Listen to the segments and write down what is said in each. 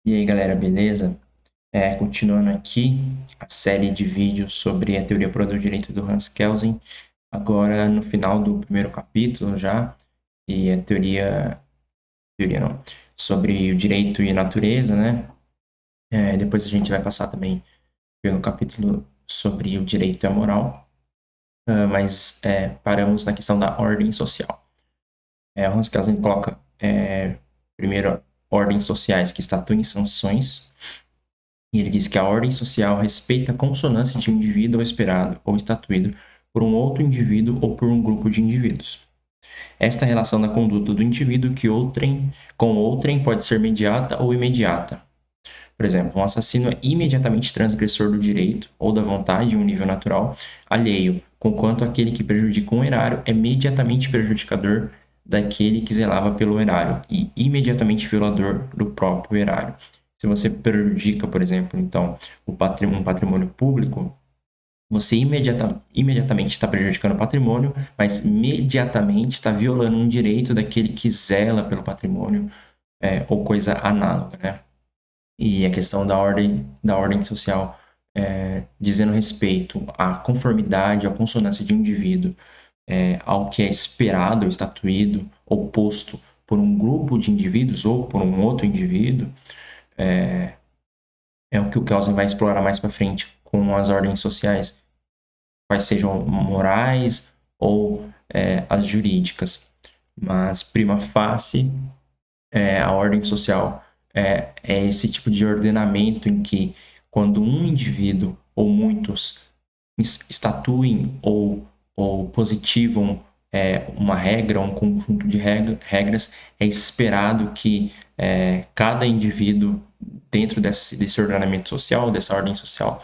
E aí, galera, beleza? Continuando aqui a série de vídeos sobre a teoria do direito do Hans Kelsen, agora no final do primeiro capítulo já, e a teoria não, sobre o direito e a natureza, né? Depois a gente vai passar também pelo capítulo sobre o direito e a moral, mas paramos na questão da ordem social. O Hans Kelsen coloca primeiro ordens sociais que estatuem sanções. E ele diz que a ordem social respeita a consonância de um indivíduo esperado ou estatuído por um outro indivíduo ou por um grupo de indivíduos. Esta relação da conduta do indivíduo com outrem pode ser imediata ou imediata. Por exemplo, um assassino é imediatamente transgressor do direito ou da vontade em um nível natural alheio, conquanto aquele que prejudica um erário é imediatamente prejudicador daquele que zelava pelo erário e imediatamente violador do próprio erário. Se você prejudica, por exemplo, então, um patrimônio público, você imediatamente está prejudicando o patrimônio, mas imediatamente está violando um direito daquele que zela pelo patrimônio, ou coisa análoga, né? E a questão da ordem social, dizendo respeito à conformidade, à consonância de um indivíduo, ao que é esperado, estatuído ou posto por um grupo de indivíduos ou por um outro indivíduo, é o que o Kelsen vai explorar mais para frente com as ordens sociais, quais sejam morais ou as jurídicas. Mas, prima facie, a ordem social é esse tipo de ordenamento em que, quando um indivíduo ou muitos estatuem ou positivam uma regra, um conjunto de regras, é esperado que cada indivíduo dentro desse ordenamento social, dessa ordem social,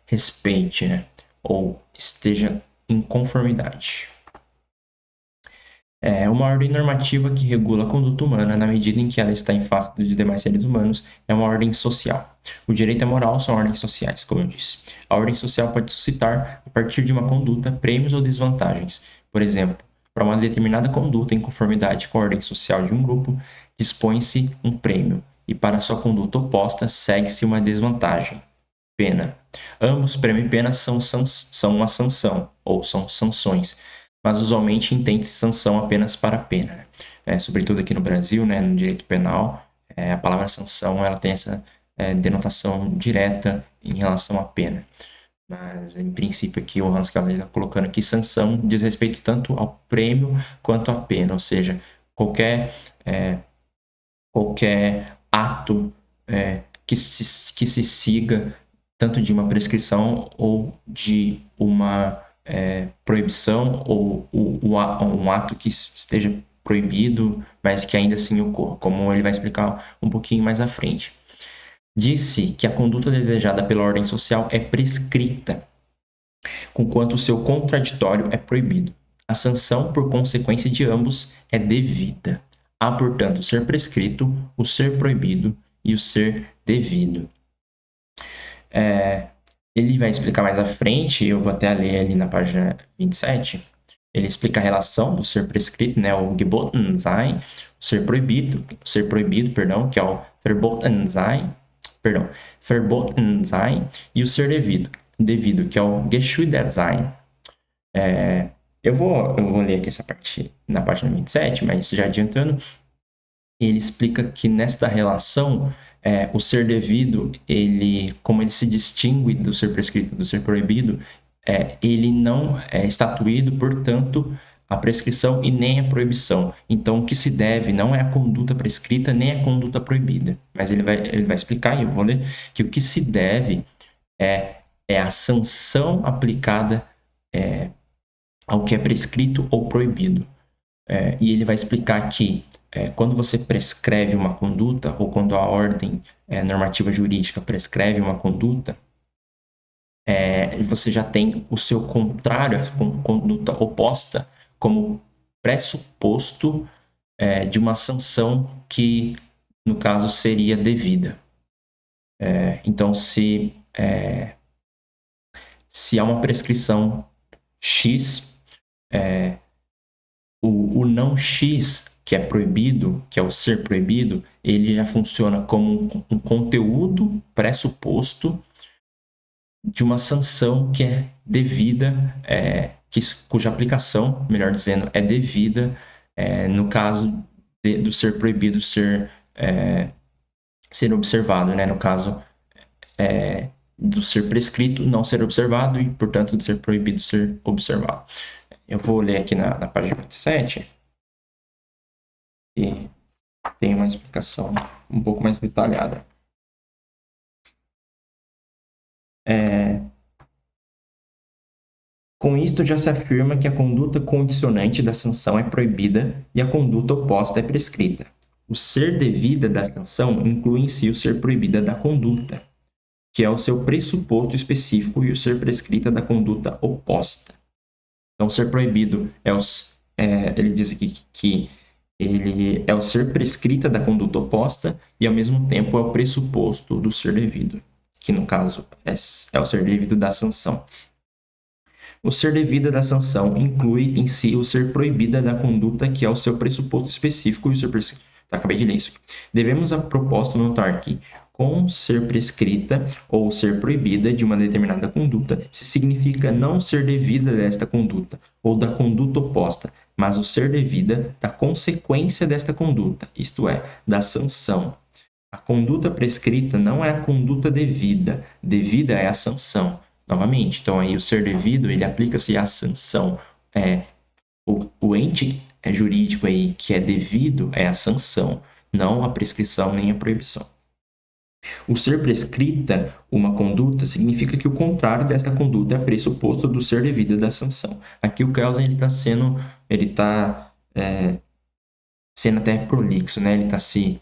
respeite, né? Ou esteja em conformidade. Uma ordem normativa que regula a conduta humana na medida em que ela está em face dos demais seres humanos é uma ordem social. O direito e a moral são ordens sociais, como eu disse. A ordem social pode suscitar, a partir de uma conduta, prêmios ou desvantagens. Por exemplo, para uma determinada conduta em conformidade com a ordem social de um grupo, dispõe-se um prêmio, e para sua conduta oposta segue-se uma desvantagem. Pena. Ambos, prêmio e pena, são uma sanção, ou são sanções, mas usualmente entende-se sanção apenas para pena, né? Sobretudo aqui no Brasil, né, no direito penal, a palavra sanção ela tem essa denotação direta em relação à pena. Mas, em princípio, aqui o Hans Kelsen está colocando que sanção diz respeito tanto ao prêmio quanto à pena, ou seja, qualquer ato que se siga tanto de uma prescrição ou de uma proibição ou um ato que esteja proibido, mas que ainda assim ocorra, como ele vai explicar um pouquinho mais à frente. Disse que a conduta desejada pela ordem social é prescrita, conquanto o seu contraditório é proibido. A sanção, por consequência de ambos, é devida. Há, portanto, o ser prescrito, o ser proibido e o ser devido. Ele vai explicar mais à frente, eu vou até ler ali na página 27, ele explica a relação do ser prescrito, né, o geboten sein, o ser proibido, que é o verboten sein, e o ser devido, que é o geschuldet sein. Eu vou ler aqui essa parte na página 27, mas já adiantando, ele explica que nesta relação, o ser devido, como ele se distingue do ser prescrito, do ser proibido, ele não é estatuído, portanto, a prescrição e nem a proibição. Então, o que se deve não é a conduta prescrita nem a conduta proibida. Mas ele vai explicar, e eu vou ler, que o que se deve é a sanção aplicada ao que é prescrito ou proibido. E ele vai explicar que quando você prescreve uma conduta, ou quando a ordem normativa jurídica prescreve uma conduta, você já tem o seu contrário, a conduta oposta, como pressuposto de uma sanção que, no caso, seria devida. Então, se há uma prescrição X, o não X que é proibido, que é o ser proibido, ele já funciona como um conteúdo pressuposto de uma sanção que é devida, cuja aplicação, melhor dizendo, é devida no caso do ser proibido ser observado, né? No caso do ser prescrito não ser observado e, portanto, do ser proibido ser observado. Eu vou ler aqui na página 27 e tem uma explicação um pouco mais detalhada. Com isto, já se afirma que a conduta condicionante da sanção é proibida e a conduta oposta é prescrita. O ser devida da sanção inclui em si o ser proibida da conduta, que é o seu pressuposto específico, e o ser prescrita da conduta oposta. Então, o ser proibido ele diz aqui que ele é o ser prescrita da conduta oposta e, ao mesmo tempo, é o pressuposto do ser devido, que, no caso, é o ser devido da sanção. O ser devida da sanção inclui em si o ser proibida da conduta, que é o seu pressuposto específico, e o ser prescrito. Acabei de ler isso. Devemos, a propósito, notar que, com ser prescrita ou ser proibida de uma determinada conduta, se significa não ser devida desta conduta ou da conduta oposta, mas o ser devida da consequência desta conduta, isto é, da sanção. A conduta prescrita não é a conduta devida, devida é a sanção. Novamente, então aí o ser devido, ele aplica-se à sanção. O ente jurídico aí que é devido é a sanção, não a prescrição nem a proibição. O ser prescrita uma conduta significa que o contrário desta conduta é pressuposto do ser devido da sanção. Aqui o Kelsen ele está sendo até prolixo, né? Ele está se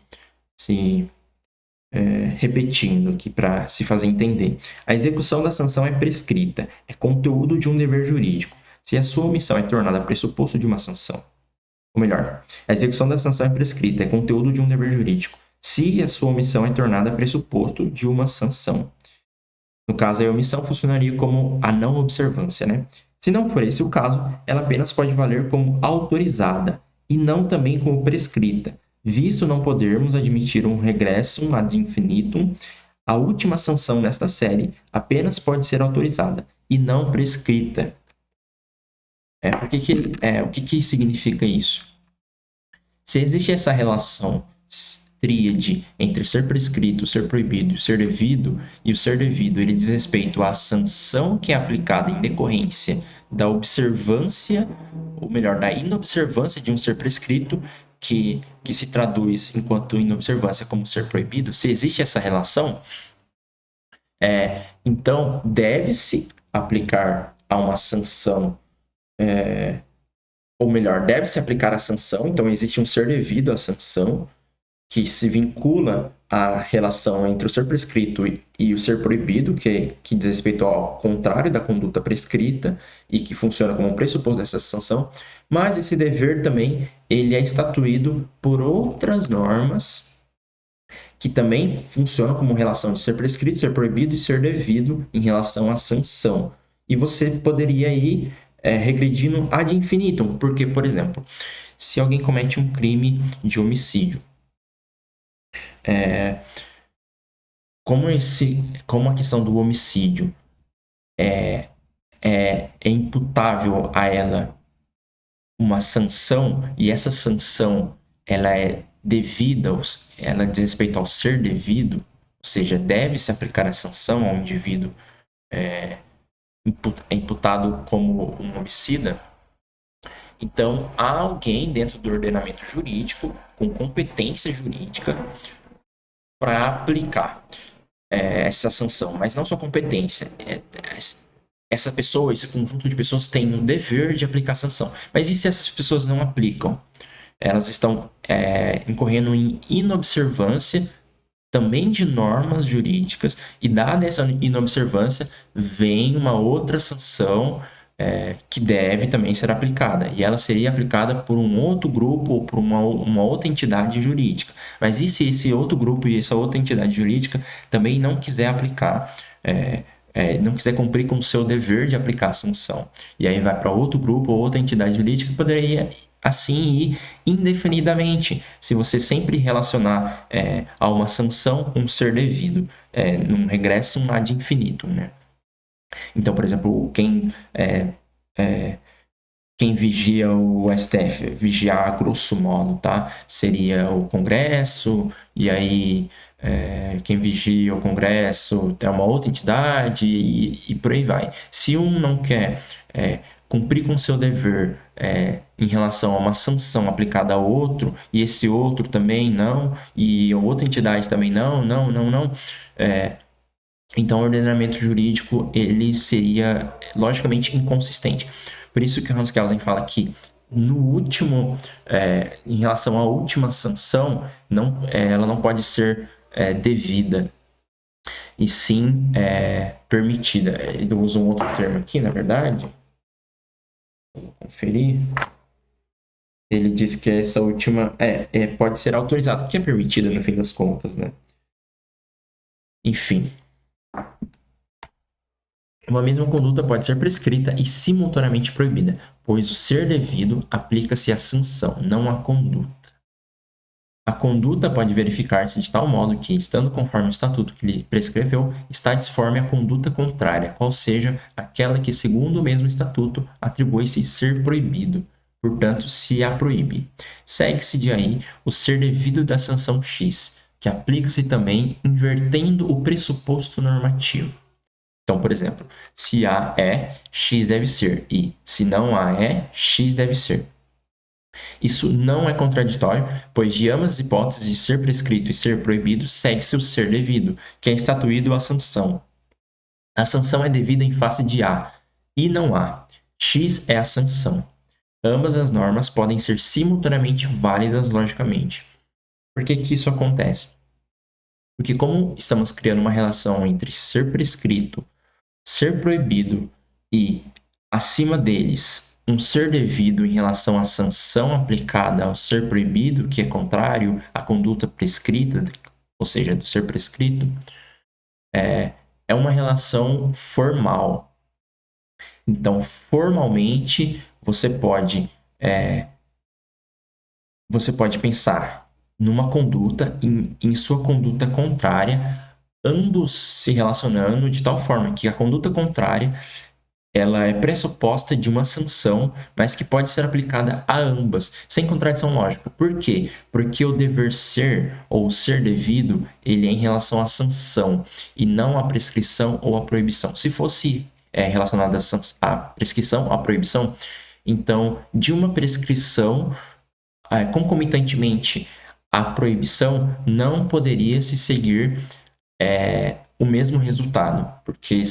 repetindo aqui para se fazer entender. A execução da sanção é prescrita, é conteúdo de um dever jurídico, se a sua omissão é tornada pressuposto de uma sanção. Ou melhor, a execução da sanção é prescrita, é conteúdo de um dever jurídico, se a sua omissão é tornada pressuposto de uma sanção. No caso, a omissão funcionaria como a não observância, né? Se não for esse o caso, ela apenas pode valer como autorizada e não também como prescrita, visto não podermos admitir um regressum ad infinitum. A última sanção nesta série apenas pode ser autorizada e não prescrita. O que significa isso? Se existe essa relação tríade entre o ser prescrito, o ser proibido e o ser devido, ele diz respeito à sanção que é aplicada em decorrência da observância, ou melhor, da inobservância de um ser prescrito, que se traduz enquanto inobservância como ser proibido. Se existe essa relação, então deve-se aplicar a uma sanção, ou melhor, deve-se aplicar a sanção, então existe um ser devido à sanção, que se vincula à relação entre o ser prescrito e o ser proibido, que diz respeito ao contrário da conduta prescrita e que funciona como um pressuposto dessa sanção, mas esse dever também ele é estatuído por outras normas que também funcionam como relação de ser prescrito, ser proibido e ser devido em relação à sanção. E você poderia ir regredindo ad infinitum, porque, por exemplo, se alguém comete um crime de homicídio, como a questão do homicídio é imputável a ela uma sanção, e essa sanção ela é devida, ela diz respeito ao ser devido, ou seja, deve-se aplicar a sanção ao indivíduo imputado como um homicida. Então, há alguém dentro do ordenamento jurídico com competência jurídica para aplicar essa sanção, mas não só competência. Essa pessoa, esse conjunto de pessoas tem um dever de aplicar sanção. Mas e se essas pessoas não aplicam? Elas estão incorrendo em inobservância também de normas jurídicas, e dada essa inobservância, vem uma outra sanção que deve também ser aplicada, e ela seria aplicada por um outro grupo ou por uma outra entidade jurídica. Mas e se esse outro grupo e essa outra entidade jurídica também não quiser aplicar, não quiser cumprir com o seu dever de aplicar a sanção? E aí vai para outro grupo ou outra entidade jurídica que poderia assim e indefinidamente, se você sempre relacionar a uma sanção um ser devido, num regresso ad infinitum, né? Então, por exemplo, quem vigia o STF, vigiar grosso modo, tá? Seria o Congresso, e aí quem vigia o Congresso é uma outra entidade, e por aí vai. Se um não quer cumprir com seu dever em relação a uma sanção aplicada ao outro, e esse outro também não, e a outra entidade também não, então o ordenamento jurídico ele seria logicamente inconsistente. Por isso que o Hans Kelsen fala que no último, em relação à última sanção, ela não pode ser devida, e sim permitida. Ele usa um outro termo aqui, na verdade. Vou conferir. Ele diz que essa última pode ser autorizada, que é permitida no fim das contas, né? Enfim. Uma mesma conduta pode ser prescrita e simultaneamente proibida, pois o ser devido aplica-se à sanção, não à conduta. A conduta pode verificar-se de tal modo que, estando conforme o estatuto que lhe prescreveu, está disforme a conduta contrária, qual seja aquela que, segundo o mesmo estatuto, atribui-se ser proibido, portanto, se a proíbe. Segue-se de aí o ser devido da sanção X, que aplica-se também invertendo o pressuposto normativo. Então, por exemplo, se A é, X deve ser, e se não A é, X deve ser. Isso não é contraditório, pois de ambas as hipóteses de ser prescrito e ser proibido, segue-se o ser devido, que é instituído a sanção. A sanção é devida em face de A, e não A. X é a sanção. Ambas as normas podem ser simultaneamente válidas logicamente. Por que isso acontece? Porque como estamos criando uma relação entre ser prescrito, ser proibido e, acima deles, um ser devido em relação à sanção aplicada ao ser proibido, que é contrário à conduta prescrita, ou seja, do ser prescrito, é uma relação formal. Então, formalmente, você pode pensar numa conduta, em sua conduta contrária, ambos se relacionando de tal forma que a conduta contrária ela é pressuposta de uma sanção, mas que pode ser aplicada a ambas, sem contradição lógica. Por quê? Porque o dever ser ou ser devido, ele é em relação à sanção e não à prescrição ou à proibição. Se fosse relacionado à prescrição, à proibição, então de uma prescrição concomitantemente à proibição não poderia se seguir o mesmo resultado, porque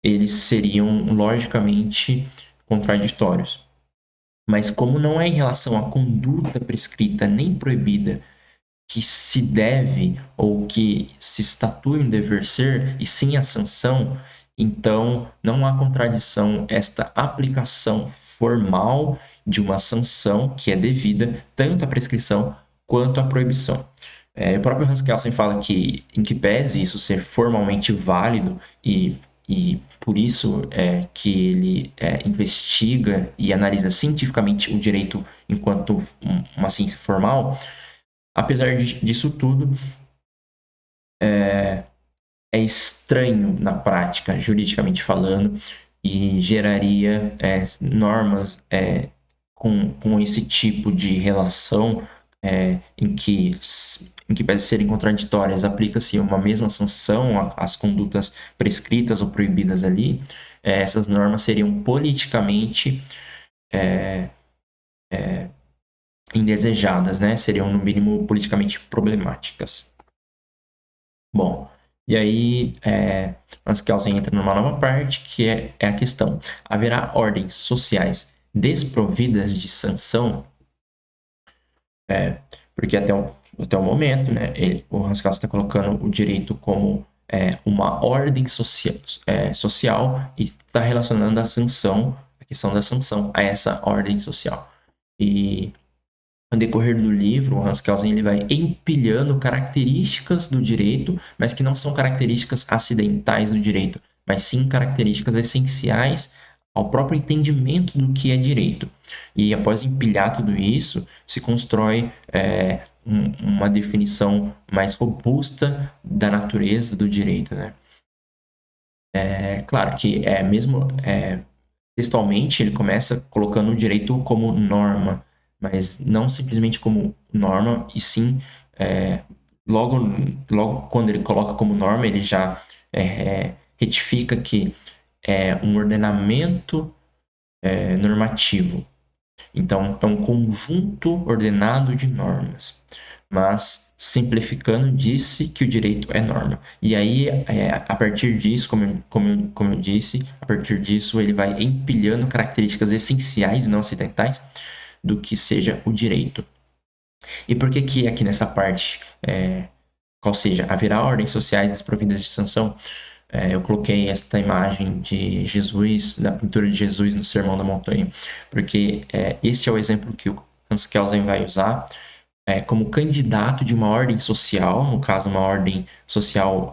eles seriam logicamente contraditórios. Mas como não é em relação à conduta prescrita nem proibida que se deve ou que se estatui um dever ser, e sim a sanção, então não há contradição esta aplicação formal de uma sanção que é devida tanto à prescrição quanto à proibição. O próprio Hans Kelsen fala que, em que pese isso ser formalmente válido e por isso que ele investiga e analisa cientificamente o direito enquanto uma ciência formal, apesar disso tudo, é estranho na prática, juridicamente falando, e geraria normas com esse tipo de relação em que pese serem contraditórias, aplica-se uma mesma sanção às condutas prescritas ou proibidas ali, essas normas seriam politicamente indesejadas, né? Seriam, no mínimo, politicamente problemáticas. Bom, e aí Hans Kelsen entra numa nova parte, que é a questão: haverá ordens sociais desprovidas de sanção? Porque até o momento, né, o Hans Kelsen está colocando o direito como uma ordem social e está relacionando a questão da sanção a essa ordem social. E no decorrer do livro, o Hans Kelsen ele vai empilhando características do direito, mas que não são características acidentais do direito, mas sim características essenciais ao próprio entendimento do que é direito. E após empilhar tudo isso, se constrói uma definição mais robusta da natureza do direito, né? Claro que mesmo textualmente ele começa colocando o direito como norma, mas não simplesmente como norma, e sim logo quando ele coloca como norma, ele já retifica que é um ordenamento normativo. Então, é um conjunto ordenado de normas. Mas, simplificando, disse que o direito é norma. E aí, a partir disso, como eu disse, a partir disso ele vai empilhando características essenciais não acidentais do que seja o direito. E por que aqui nessa parte, qual seja, haverá ordens sociais desprovidas de sanção? Eu coloquei esta imagem de Jesus, da pintura de Jesus no Sermão da Montanha, porque esse é o exemplo que o Hans Kelsen vai usar como candidato de uma ordem social, no caso, uma ordem social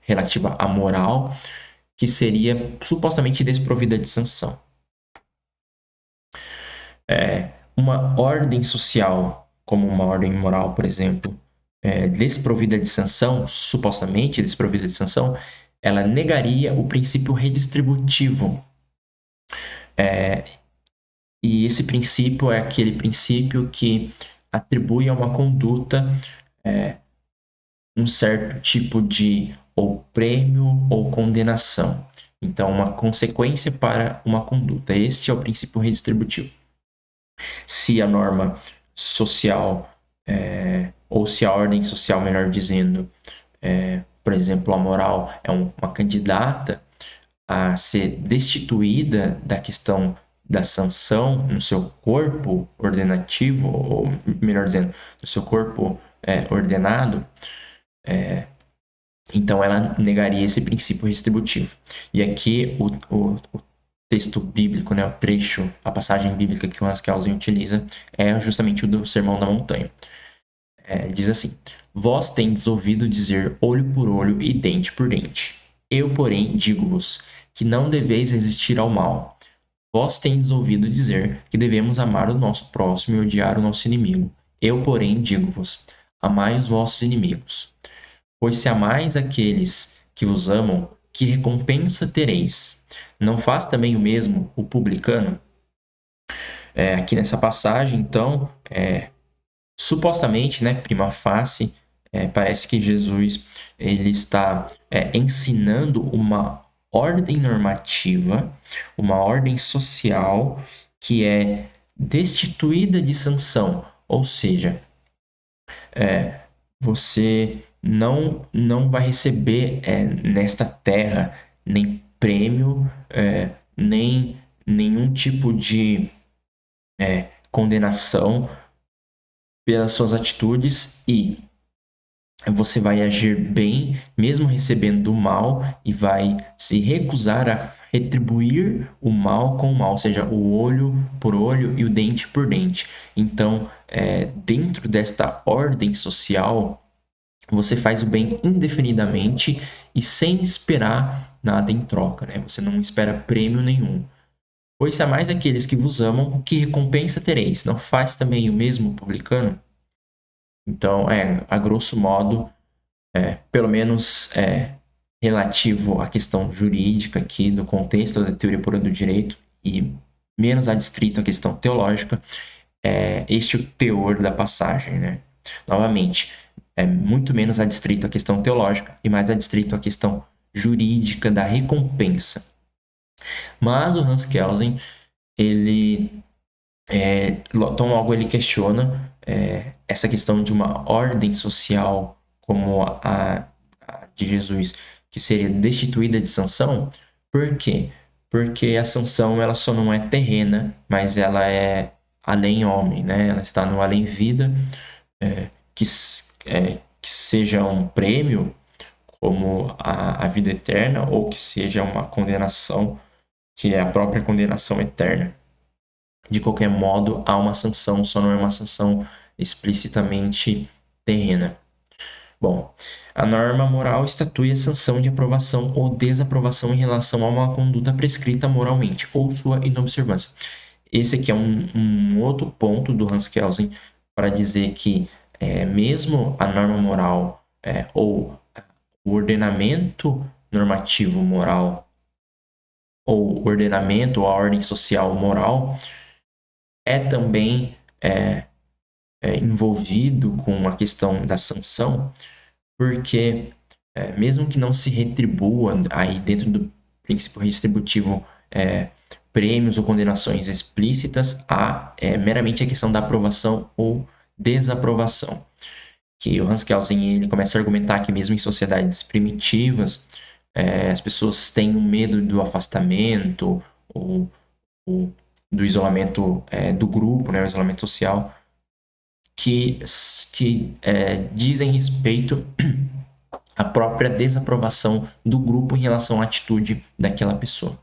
relativa à moral, que seria supostamente desprovida de sanção. Uma ordem social, como uma ordem moral, por exemplo, desprovida de sanção, supostamente desprovida de sanção, ela negaria o princípio redistributivo. E esse princípio é aquele princípio que atribui a uma conduta um certo tipo de ou prêmio ou condenação. Então, uma consequência para uma conduta. Este é o princípio redistributivo. Se a norma social, ou se a ordem social, melhor dizendo, por exemplo, a moral é uma candidata a ser destituída da questão da sanção no seu corpo ordenativo, ou melhor dizendo, no seu corpo ordenado, então ela negaria esse princípio redistributivo. E aqui o texto bíblico, né, o trecho, a passagem bíblica que o Hans Kelsen utiliza é justamente o do Sermão da Montanha. Diz assim: Vós tendes ouvido dizer olho por olho e dente por dente. Eu, porém, digo-vos que não deveis resistir ao mal. Vós tendes ouvido dizer que devemos amar o nosso próximo e odiar o nosso inimigo. Eu, porém, digo-vos: amai os vossos inimigos. Pois se amais aqueles que vos amam, que recompensa tereis? Não faz também o mesmo o publicano? Aqui nessa passagem, então, supostamente, né, prima facie, parece que Jesus ele está ensinando uma ordem normativa, uma ordem social que é destituída de sanção, ou seja, você não vai receber nesta terra nem prêmio, nem nenhum tipo de condenação pelas suas atitudes, e você vai agir bem, mesmo recebendo o mal, e vai se recusar a retribuir o mal com o mal, ou seja, o olho por olho e o dente por dente. Então, dentro desta ordem social, você faz o bem indefinidamente e sem esperar nada em troca, né? Você não espera prêmio nenhum. Pois se há mais aqueles que vos amam, que recompensa tereis? Não faz também o mesmo publicano? Então, a grosso modo, pelo menos relativo à questão jurídica aqui, do contexto da teoria pura do direito, e menos adstrito à questão teológica, este é o teor da passagem, né? Novamente, é muito menos adstrito à questão teológica e mais adstrito à questão jurídica da recompensa. Mas o Hans Kelsen, ele logo ele questiona essa questão de uma ordem social como a de Jesus, que seria destituída de sanção. Por quê? Porque a sanção ela só não é terrena, mas ela é além-homem, né? Ela está no além-vida, que seja um prêmio, como a vida eterna, ou que seja uma condenação, que é a própria condenação eterna. De qualquer modo, há uma sanção, só não é uma sanção explicitamente terrena. Bom, A norma moral estatui a sanção de aprovação ou desaprovação em relação a uma conduta prescrita moralmente ou sua inobservância. Esse aqui é um outro ponto do Hans Kelsen para dizer que mesmo a norma moral ou o ordenamento normativo moral ou o ordenamento ou a ordem social moral é também envolvido com a questão da sanção, porque mesmo que não se retribua aí dentro do princípio redistributivo prêmios ou condenações explícitas, há meramente a questão da aprovação ou desaprovação. Que o Hans Kelsen ele começa a argumentar que mesmo em sociedades primitivas, as pessoas têm um medo do afastamento ou do isolamento do grupo, né, o isolamento social, que dizem respeito à própria desaprovação do grupo em relação à atitude daquela pessoa.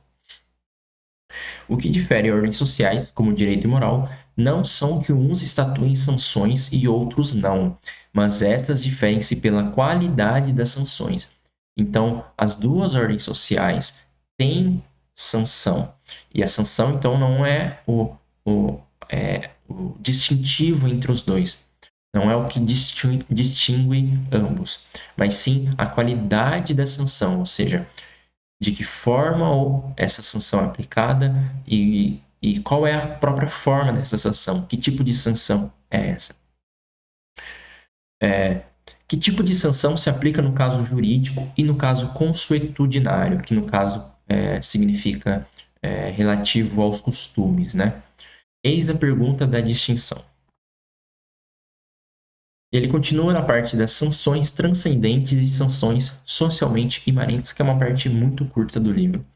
O que difere ordens sociais, como direito e moral, não são que uns estatuem sanções e outros não, mas estas diferem-se pela qualidade das sanções. Então, as duas ordens sociais têm sanção, e a sanção, então, não é o distintivo entre os dois. Não é o que distingue ambos, mas sim a qualidade da sanção, ou seja, de que forma essa sanção é aplicada e qual é a própria forma dessa sanção, que tipo de sanção é essa. Que tipo de sanção se aplica no caso jurídico e no caso consuetudinário, que no caso significa relativo aos costumes, né? Eis a pergunta da distinção. Ele continua na parte das sanções transcendentes e sanções socialmente imanentes, que é uma parte muito curta do livro.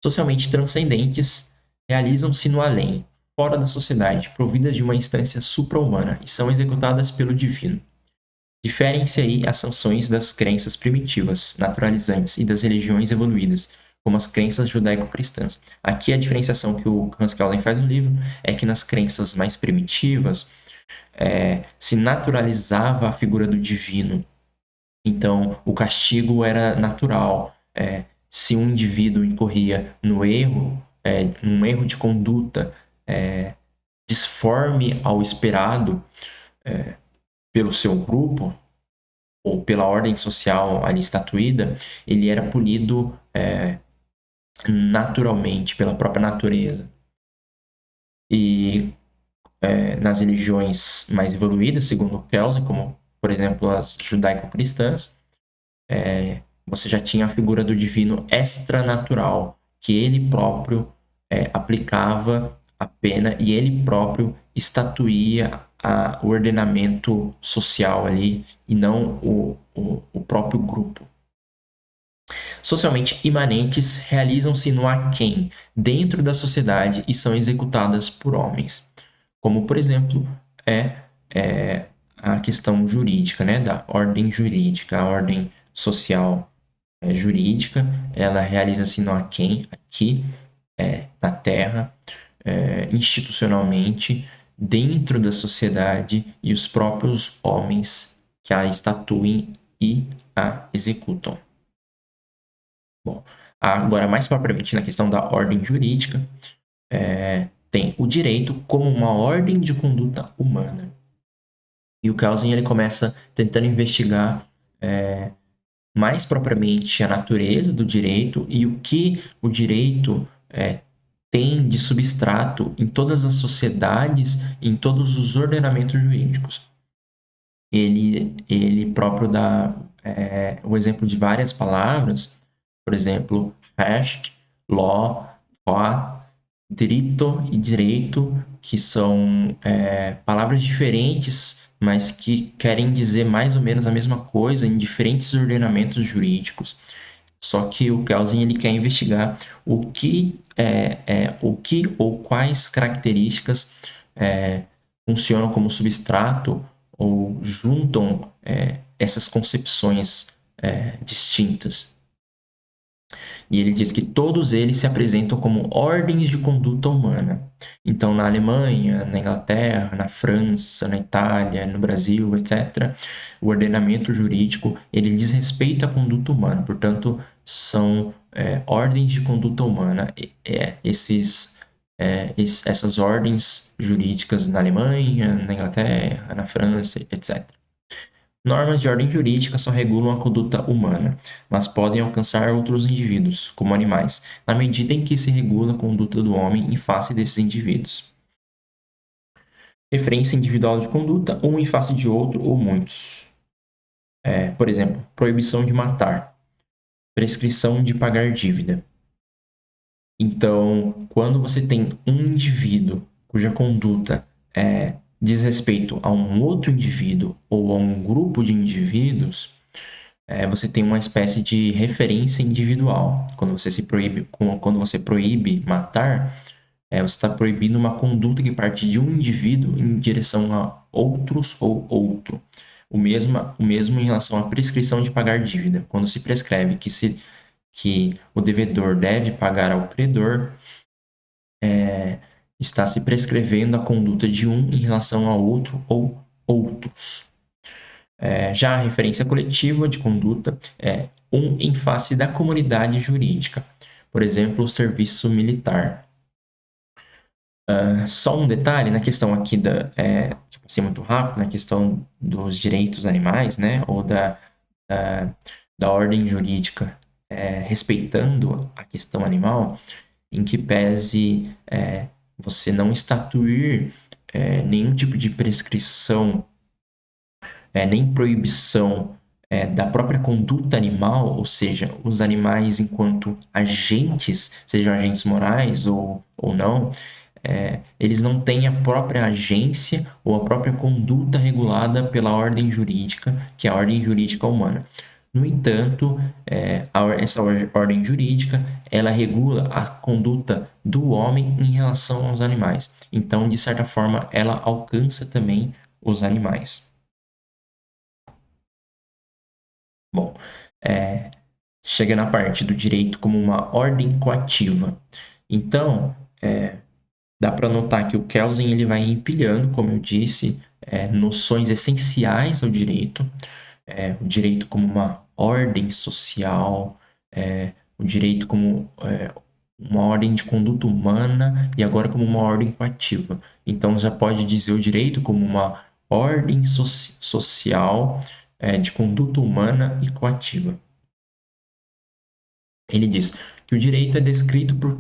Socialmente transcendentes realizam-se no além, fora da sociedade, providas de uma instância supra-humana e são executadas pelo divino. Diferem-se aí as sanções das crenças primitivas, naturalizantes e das religiões evoluídas, como as crenças judaico-cristãs. Aqui a diferenciação que o Hans Kelsen faz no livro é que nas crenças mais primitivas se naturalizava a figura do divino. Então, o castigo era natural. Se um indivíduo incorria no erro, num erro de conduta disforme ao esperado pelo seu grupo ou pela ordem social ali estatuída, ele era punido naturalmente, pela própria natureza. E nas religiões mais evoluídas, segundo Kelsen, como, por exemplo, as judaico-cristãs, você já tinha a figura do divino extranatural, que ele próprio aplicava a pena e ele próprio estatuía o ordenamento social ali e não o próprio grupo. Socialmente imanentes realizam-se no aquém, dentro da sociedade e são executadas por homens. Como, por exemplo, a questão jurídica, né, da ordem jurídica, a ordem social jurídica, ela realiza-se no aquém, aqui, na Terra, institucionalmente, dentro da sociedade e os próprios homens que a estatuem e a executam. Bom, agora mais propriamente na questão da ordem jurídica, tem o direito como uma ordem de conduta humana. E o Kelsen ele começa tentando investigar mais propriamente a natureza do direito e o que o direito tem de substrato em todas as sociedades, em todos os ordenamentos jurídicos. Ele próprio dá o exemplo de várias palavras, por exemplo, Recht, Law, Fahr, Diritto e Direito, que são palavras diferentes, mas que querem dizer mais ou menos a mesma coisa em diferentes ordenamentos jurídicos. Só que o Kelsen ele quer investigar o que ou quais características funcionam como substrato ou juntam essas concepções distintas. E ele diz que todos eles se apresentam como ordens de conduta humana. Então, na Alemanha, na Inglaterra, na França, na Itália, no Brasil, etc., o ordenamento jurídico ele diz respeito à conduta humana. Portanto, são ordens de conduta humana. Essas ordens jurídicas na Alemanha, na Inglaterra, na França, etc. Normas de ordem jurídica só regulam a conduta humana, mas podem alcançar outros indivíduos, como animais, na medida em que se regula a conduta do homem em face desses indivíduos. Referência individual de conduta, um em face de outro ou muitos. Por exemplo, proibição de matar, prescrição de pagar dívida. Então, quando você tem um indivíduo cuja conduta diz respeito a um outro indivíduo ou a um grupo de indivíduos, você tem uma espécie de referência individual. Quando você proíbe matar, você está proibindo uma conduta que parte de um indivíduo em direção a outros ou outro. O mesmo em relação à prescrição de pagar dívida. Quando se prescreve que o devedor deve pagar ao credor, está se prescrevendo a conduta de um em relação a outro ou outros. Já a referência coletiva de conduta é um em face da comunidade jurídica, por exemplo, o serviço militar. Só um detalhe na questão aqui tipo assim, muito rápido, na questão dos direitos animais, né, ou da ordem jurídica respeitando a questão animal, em que pese você não estatuir nenhum tipo de prescrição nem proibição da própria conduta animal, ou seja, os animais enquanto agentes, sejam agentes morais ou não, eles não têm a própria agência ou a própria conduta regulada pela ordem jurídica, que é a ordem jurídica humana. No entanto, essa ordem jurídica, ela regula a conduta do homem em relação aos animais. Então, de certa forma, ela alcança também os animais. Bom, chega na parte do direito como uma ordem coativa. Então, dá para notar que o Kelsen ele vai empilhando, como eu disse, noções essenciais ao direito. O direito como uma ordem social, o direito como uma ordem de conduta humana e agora como uma ordem coativa. Então, já pode dizer o direito como uma ordem social de conduta humana e coativa. Ele diz que o direito é descrito por...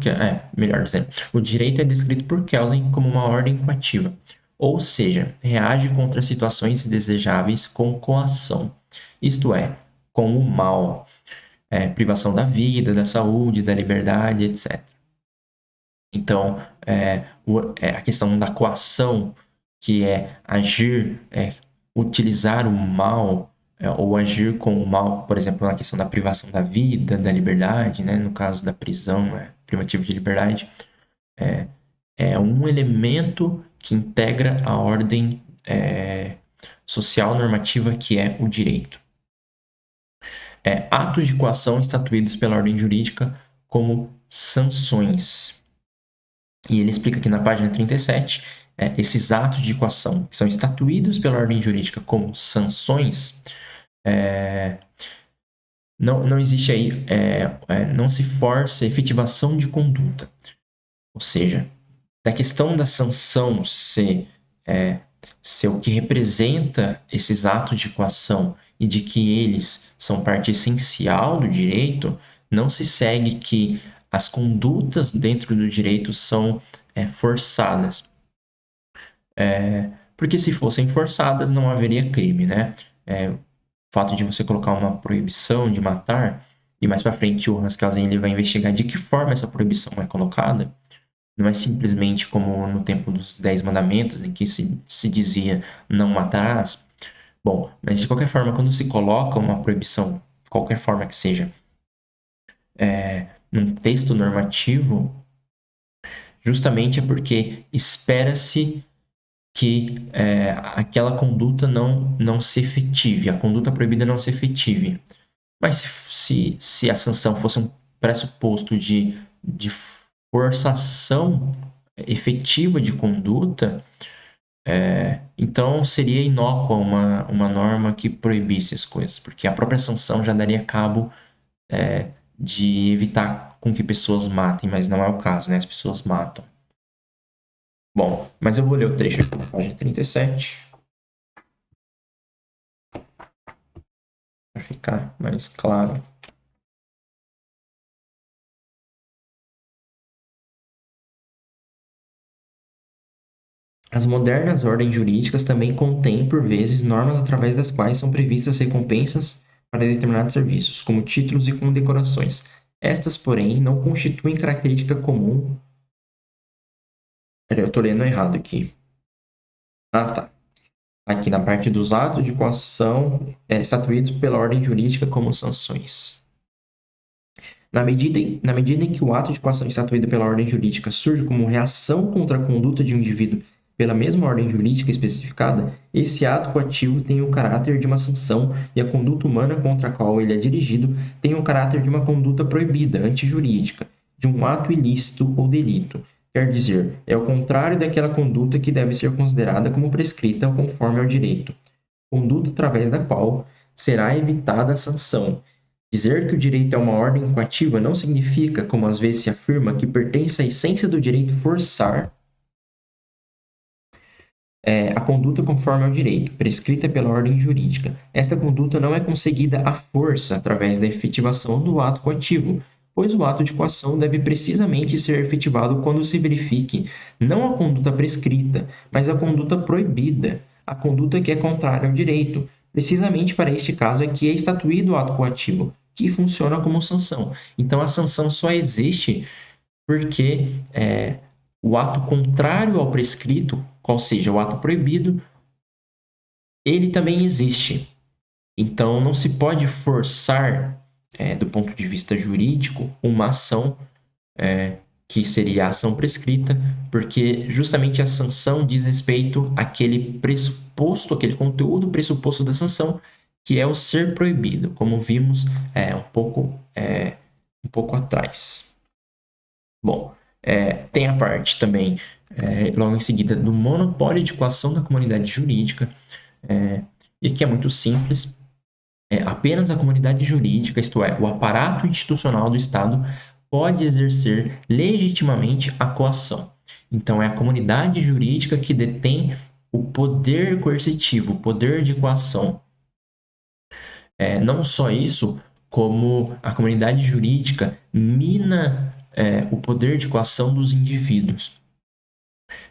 melhor dizendo, o direito é descrito por Kelsen como uma ordem coativa, ou seja, reage contra situações indesejáveis com coação, isto é, com o mal, privação da vida, da saúde, da liberdade, etc. Então, a questão da coação, que é agir, utilizar o mal ou agir com o mal, por exemplo, na questão da privação da vida, da liberdade, né? No caso da prisão, privativa de liberdade, é um elemento que integra a ordem social normativa que é o direito. Atos de coação estatuídos pela ordem jurídica como sanções. E ele explica aqui na página 37, esses atos de coação que são estatuídos pela ordem jurídica como sanções, não existe aí, não se força a efetivação de conduta. Ou seja, da questão da sanção ser o que representa esses atos de coação e de que eles são parte essencial do direito, não se segue que as condutas dentro do direito são forçadas. Porque se fossem forçadas, não haveria crime, né? O fato de você colocar uma proibição de matar, e mais para frente o Hans Kelsen ele vai investigar de que forma essa proibição é colocada, não é simplesmente como no tempo dos 10 mandamentos, em que se dizia não matarás. Bom, mas de qualquer forma, quando se coloca uma proibição, de qualquer forma que seja, num texto normativo, justamente é porque espera-se que aquela conduta não se efetive, a conduta proibida não se efetive. Mas se a sanção fosse pressuposto de forçação efetiva de conduta, então seria inócua uma norma que proibisse as coisas, porque a própria sanção já daria cabo de evitar com que pessoas matem, mas não é o caso, né? As pessoas matam. Bom, mas eu vou ler o trecho aqui na página 37 para ficar mais claro. As modernas ordens jurídicas também contêm, por vezes, normas através das quais são previstas recompensas para determinados serviços, como títulos e condecorações. Estas, porém, não constituem característica comum. Peraí, eu estou lendo errado aqui. Ah, tá. Aqui na parte dos atos de coação estatuídos pela ordem jurídica como sanções. Na medida em que o ato de coação estatuído pela ordem jurídica surge como reação contra a conduta de um indivíduo pela mesma ordem jurídica especificada, esse ato coativo tem o caráter de uma sanção e a conduta humana contra a qual ele é dirigido tem o caráter de uma conduta proibida, antijurídica, de um ato ilícito ou delito. Quer dizer, é o contrário daquela conduta que deve ser considerada como prescrita ou conforme ao direito. Conduta através da qual será evitada a sanção. Dizer que o direito é uma ordem coativa não significa, como às vezes se afirma, que pertence à essência do direito forçar a conduta conforme ao direito, prescrita pela ordem jurídica. Esta conduta não é conseguida à força através da efetivação do ato coativo, pois o ato de coação deve precisamente ser efetivado quando se verifique não a conduta prescrita, mas a conduta proibida, a conduta que é contrária ao direito. Precisamente para este caso é que é estatuído o ato coativo, que funciona como sanção. Então, a sanção só existe porque o ato contrário ao prescrito, qual seja o ato proibido, ele também existe. Então, não se pode forçar, do ponto de vista jurídico, uma ação que seria a ação prescrita, porque justamente a sanção diz respeito àquele pressuposto, aquele conteúdo pressuposto da sanção, que é o ser proibido, como vimos um pouco atrás. Bom, tem a parte também, logo em seguida, do monopólio de coação da comunidade jurídica, e que é muito simples. Apenas a comunidade jurídica, isto é, o aparato institucional do Estado, pode exercer legitimamente a coação. Então, é a comunidade jurídica que detém o poder coercitivo, o poder de coação. Não só isso, como a comunidade jurídica mina o poder de coação dos indivíduos.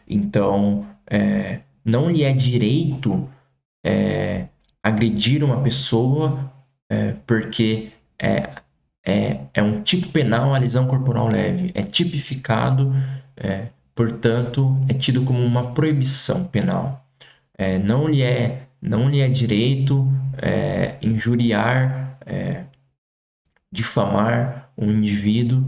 Então, não lhe é direito agredir uma pessoa porque é um tipo penal a lesão corporal leve, é tipificado, portanto, é tido como uma proibição penal. Não lhe é direito injuriar, difamar um indivíduo,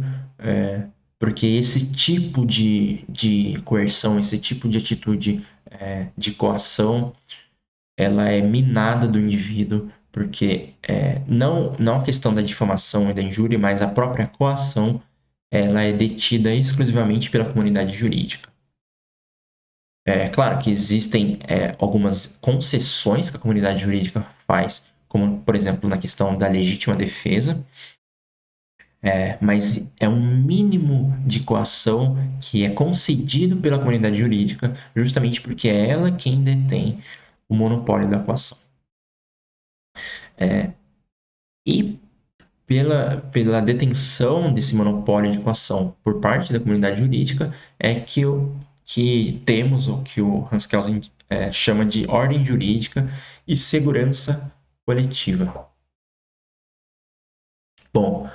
porque esse tipo de coerção, esse tipo de atitude de coação, ela é minada do indivíduo, porque não a questão da difamação e da injúria, mas a própria coação, ela é detida exclusivamente pela comunidade jurídica. É claro que existem algumas concessões que a comunidade jurídica faz, como, por exemplo, na questão da legítima defesa, mas é um mínimo de coação que é concedido pela comunidade jurídica, justamente porque é ela quem detém o monopólio da coação. E pela detenção desse monopólio de coação por parte da comunidade jurídica é que temos o que o Hans Kelsen chama de ordem jurídica e segurança coletiva. Bom,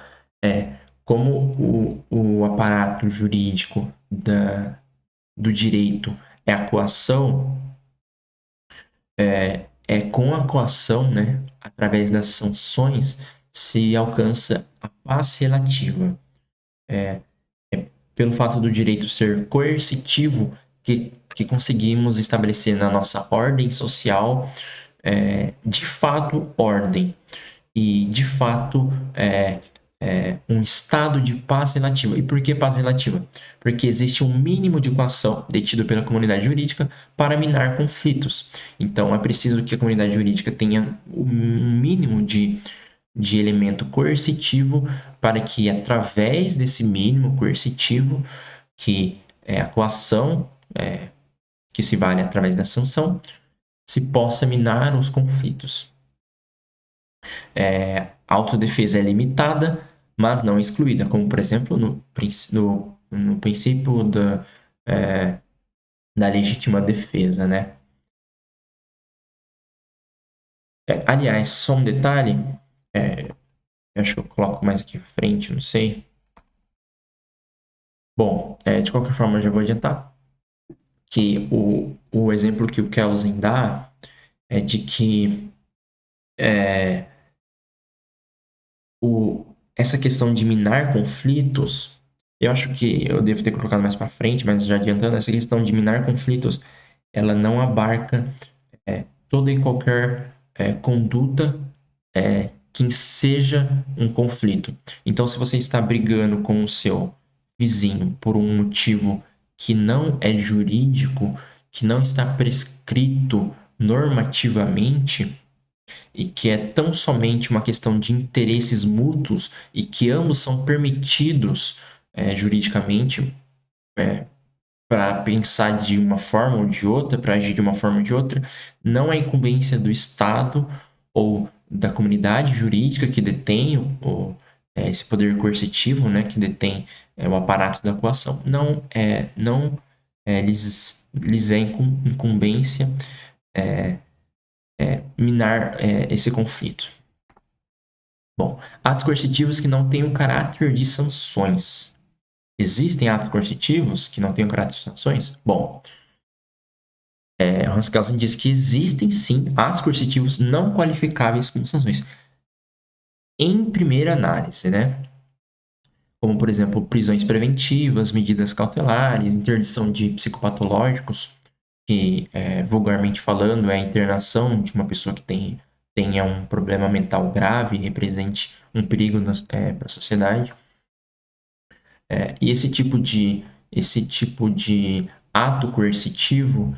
como o aparato jurídico do direito é a coação, com a coação, né, através das sanções, se alcança a paz relativa. Pelo fato do direito ser coercitivo, que conseguimos estabelecer na nossa ordem social, de fato, ordem. E, de fato, um estado de paz relativa. E por que paz relativa? Porque existe um mínimo de coação detido pela comunidade jurídica para minar conflitos. Então, é preciso que a comunidade jurídica tenha um mínimo de elemento coercitivo para que, através desse mínimo coercitivo, que é a coação, que se vale através da sanção, se possa minar os conflitos. A autodefesa é limitada, mas não excluída, como, por exemplo, no princípio da legítima defesa, né? Aliás, só um detalhe, eu acho que eu coloco mais aqui à frente, não sei. Bom, de qualquer forma, eu já vou adiantar que o exemplo que o Kelsen dá é de que essa questão de minar conflitos, eu acho que eu devo ter colocado mais para frente, mas já adiantando, essa questão de minar conflitos, ela não abarca toda e qualquer conduta que seja um conflito. Então, se você está brigando com o seu vizinho por um motivo que não é jurídico, que não está prescrito normativamente, e que é tão somente uma questão de interesses mútuos e que ambos são permitidos juridicamente para pensar de uma forma ou de outra, para agir de uma forma ou de outra, não é incumbência do Estado ou da comunidade jurídica que detém esse poder coercitivo, né, que detém o aparato da coação. Não lhes é incumbência minar esse conflito. Bom, atos coercitivos que não têm o caráter de sanções. Existem atos coercitivos que não têm o caráter de sanções? Bom, Hans Kelsen diz que existem sim atos coercitivos não qualificáveis como sanções. Em primeira análise, né? Como, por exemplo, prisões preventivas, medidas cautelares, interdição de psicopatológicos, que, vulgarmente falando, é a internação de uma pessoa que tenha um problema mental grave e represente um perigo para a sociedade. E esse tipo de ato coercitivo,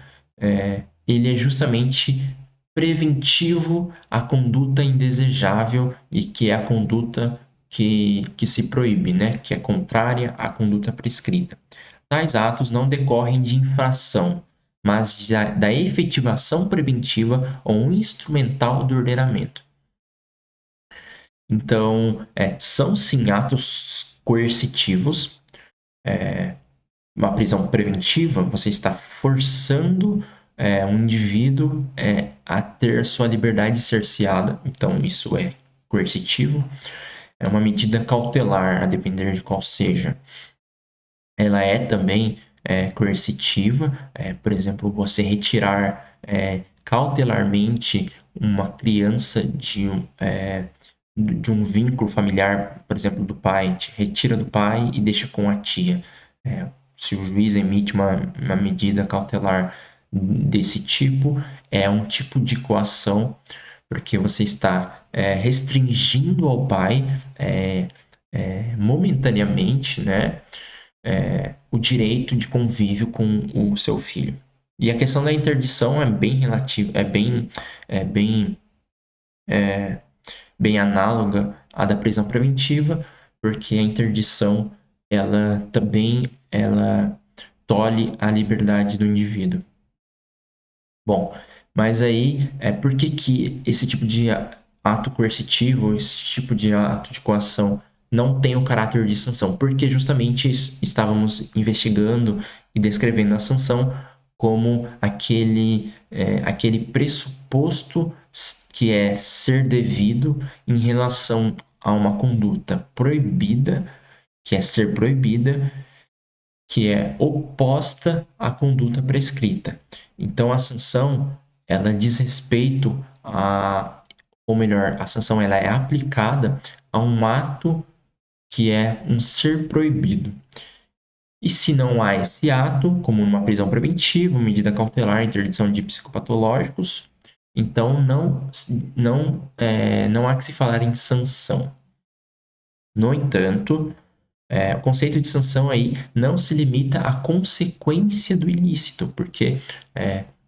ele é justamente preventivo à conduta indesejável e que é a conduta que se proíbe, né? Que é contrária à conduta prescrita. Tais atos não decorrem de infração, mas da efetivação preventiva ou instrumental do ordenamento. Então, são sim atos coercitivos. Uma prisão preventiva, você está forçando um indivíduo a ter sua liberdade cerceada. Então, isso é coercitivo. É uma medida cautelar, a depender de qual seja. Ela é também coercitiva. Por exemplo, você retirar cautelarmente uma criança de um vínculo familiar, por exemplo, do pai, te retira do pai e deixa com a tia. Se o juiz emite uma medida cautelar desse tipo, é um tipo de coação, porque você está restringindo ao pai momentaneamente, né, o direito de convívio com o seu filho. E a questão da interdição é bem relativa, bem análoga à da prisão preventiva, porque a interdição ela também tolhe a liberdade do indivíduo. Bom, mas aí por que esse tipo de ato coercitivo, esse tipo de ato de coação não tem o caráter de sanção? Porque justamente estávamos investigando e descrevendo a sanção como aquele pressuposto que é ser devido em relação a uma conduta proibida, que é ser proibida, que é oposta à conduta prescrita. Então, a sanção, ela diz respeito ou melhor, a sanção ela é aplicada a um ato que é um ser proibido. E se não há esse ato, como uma prisão preventiva, medida cautelar, interdição de psicopatológicos, então não há que se falar em sanção. No entanto, o conceito de sanção aí não se limita à consequência do ilícito, porque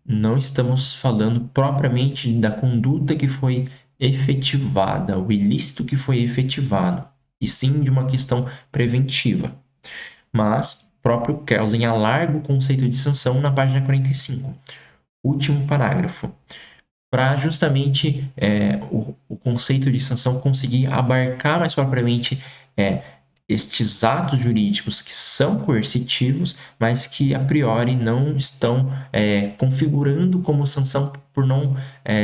não estamos falando propriamente da conduta que foi efetivada, o ilícito que foi efetivado, e sim de uma questão preventiva. Mas o próprio Kelsen alarga o conceito de sanção na página 45, último parágrafo, para justamente o conceito de sanção conseguir abarcar mais propriamente estes atos jurídicos que são coercitivos, mas que a priori não estão configurando como sanção por não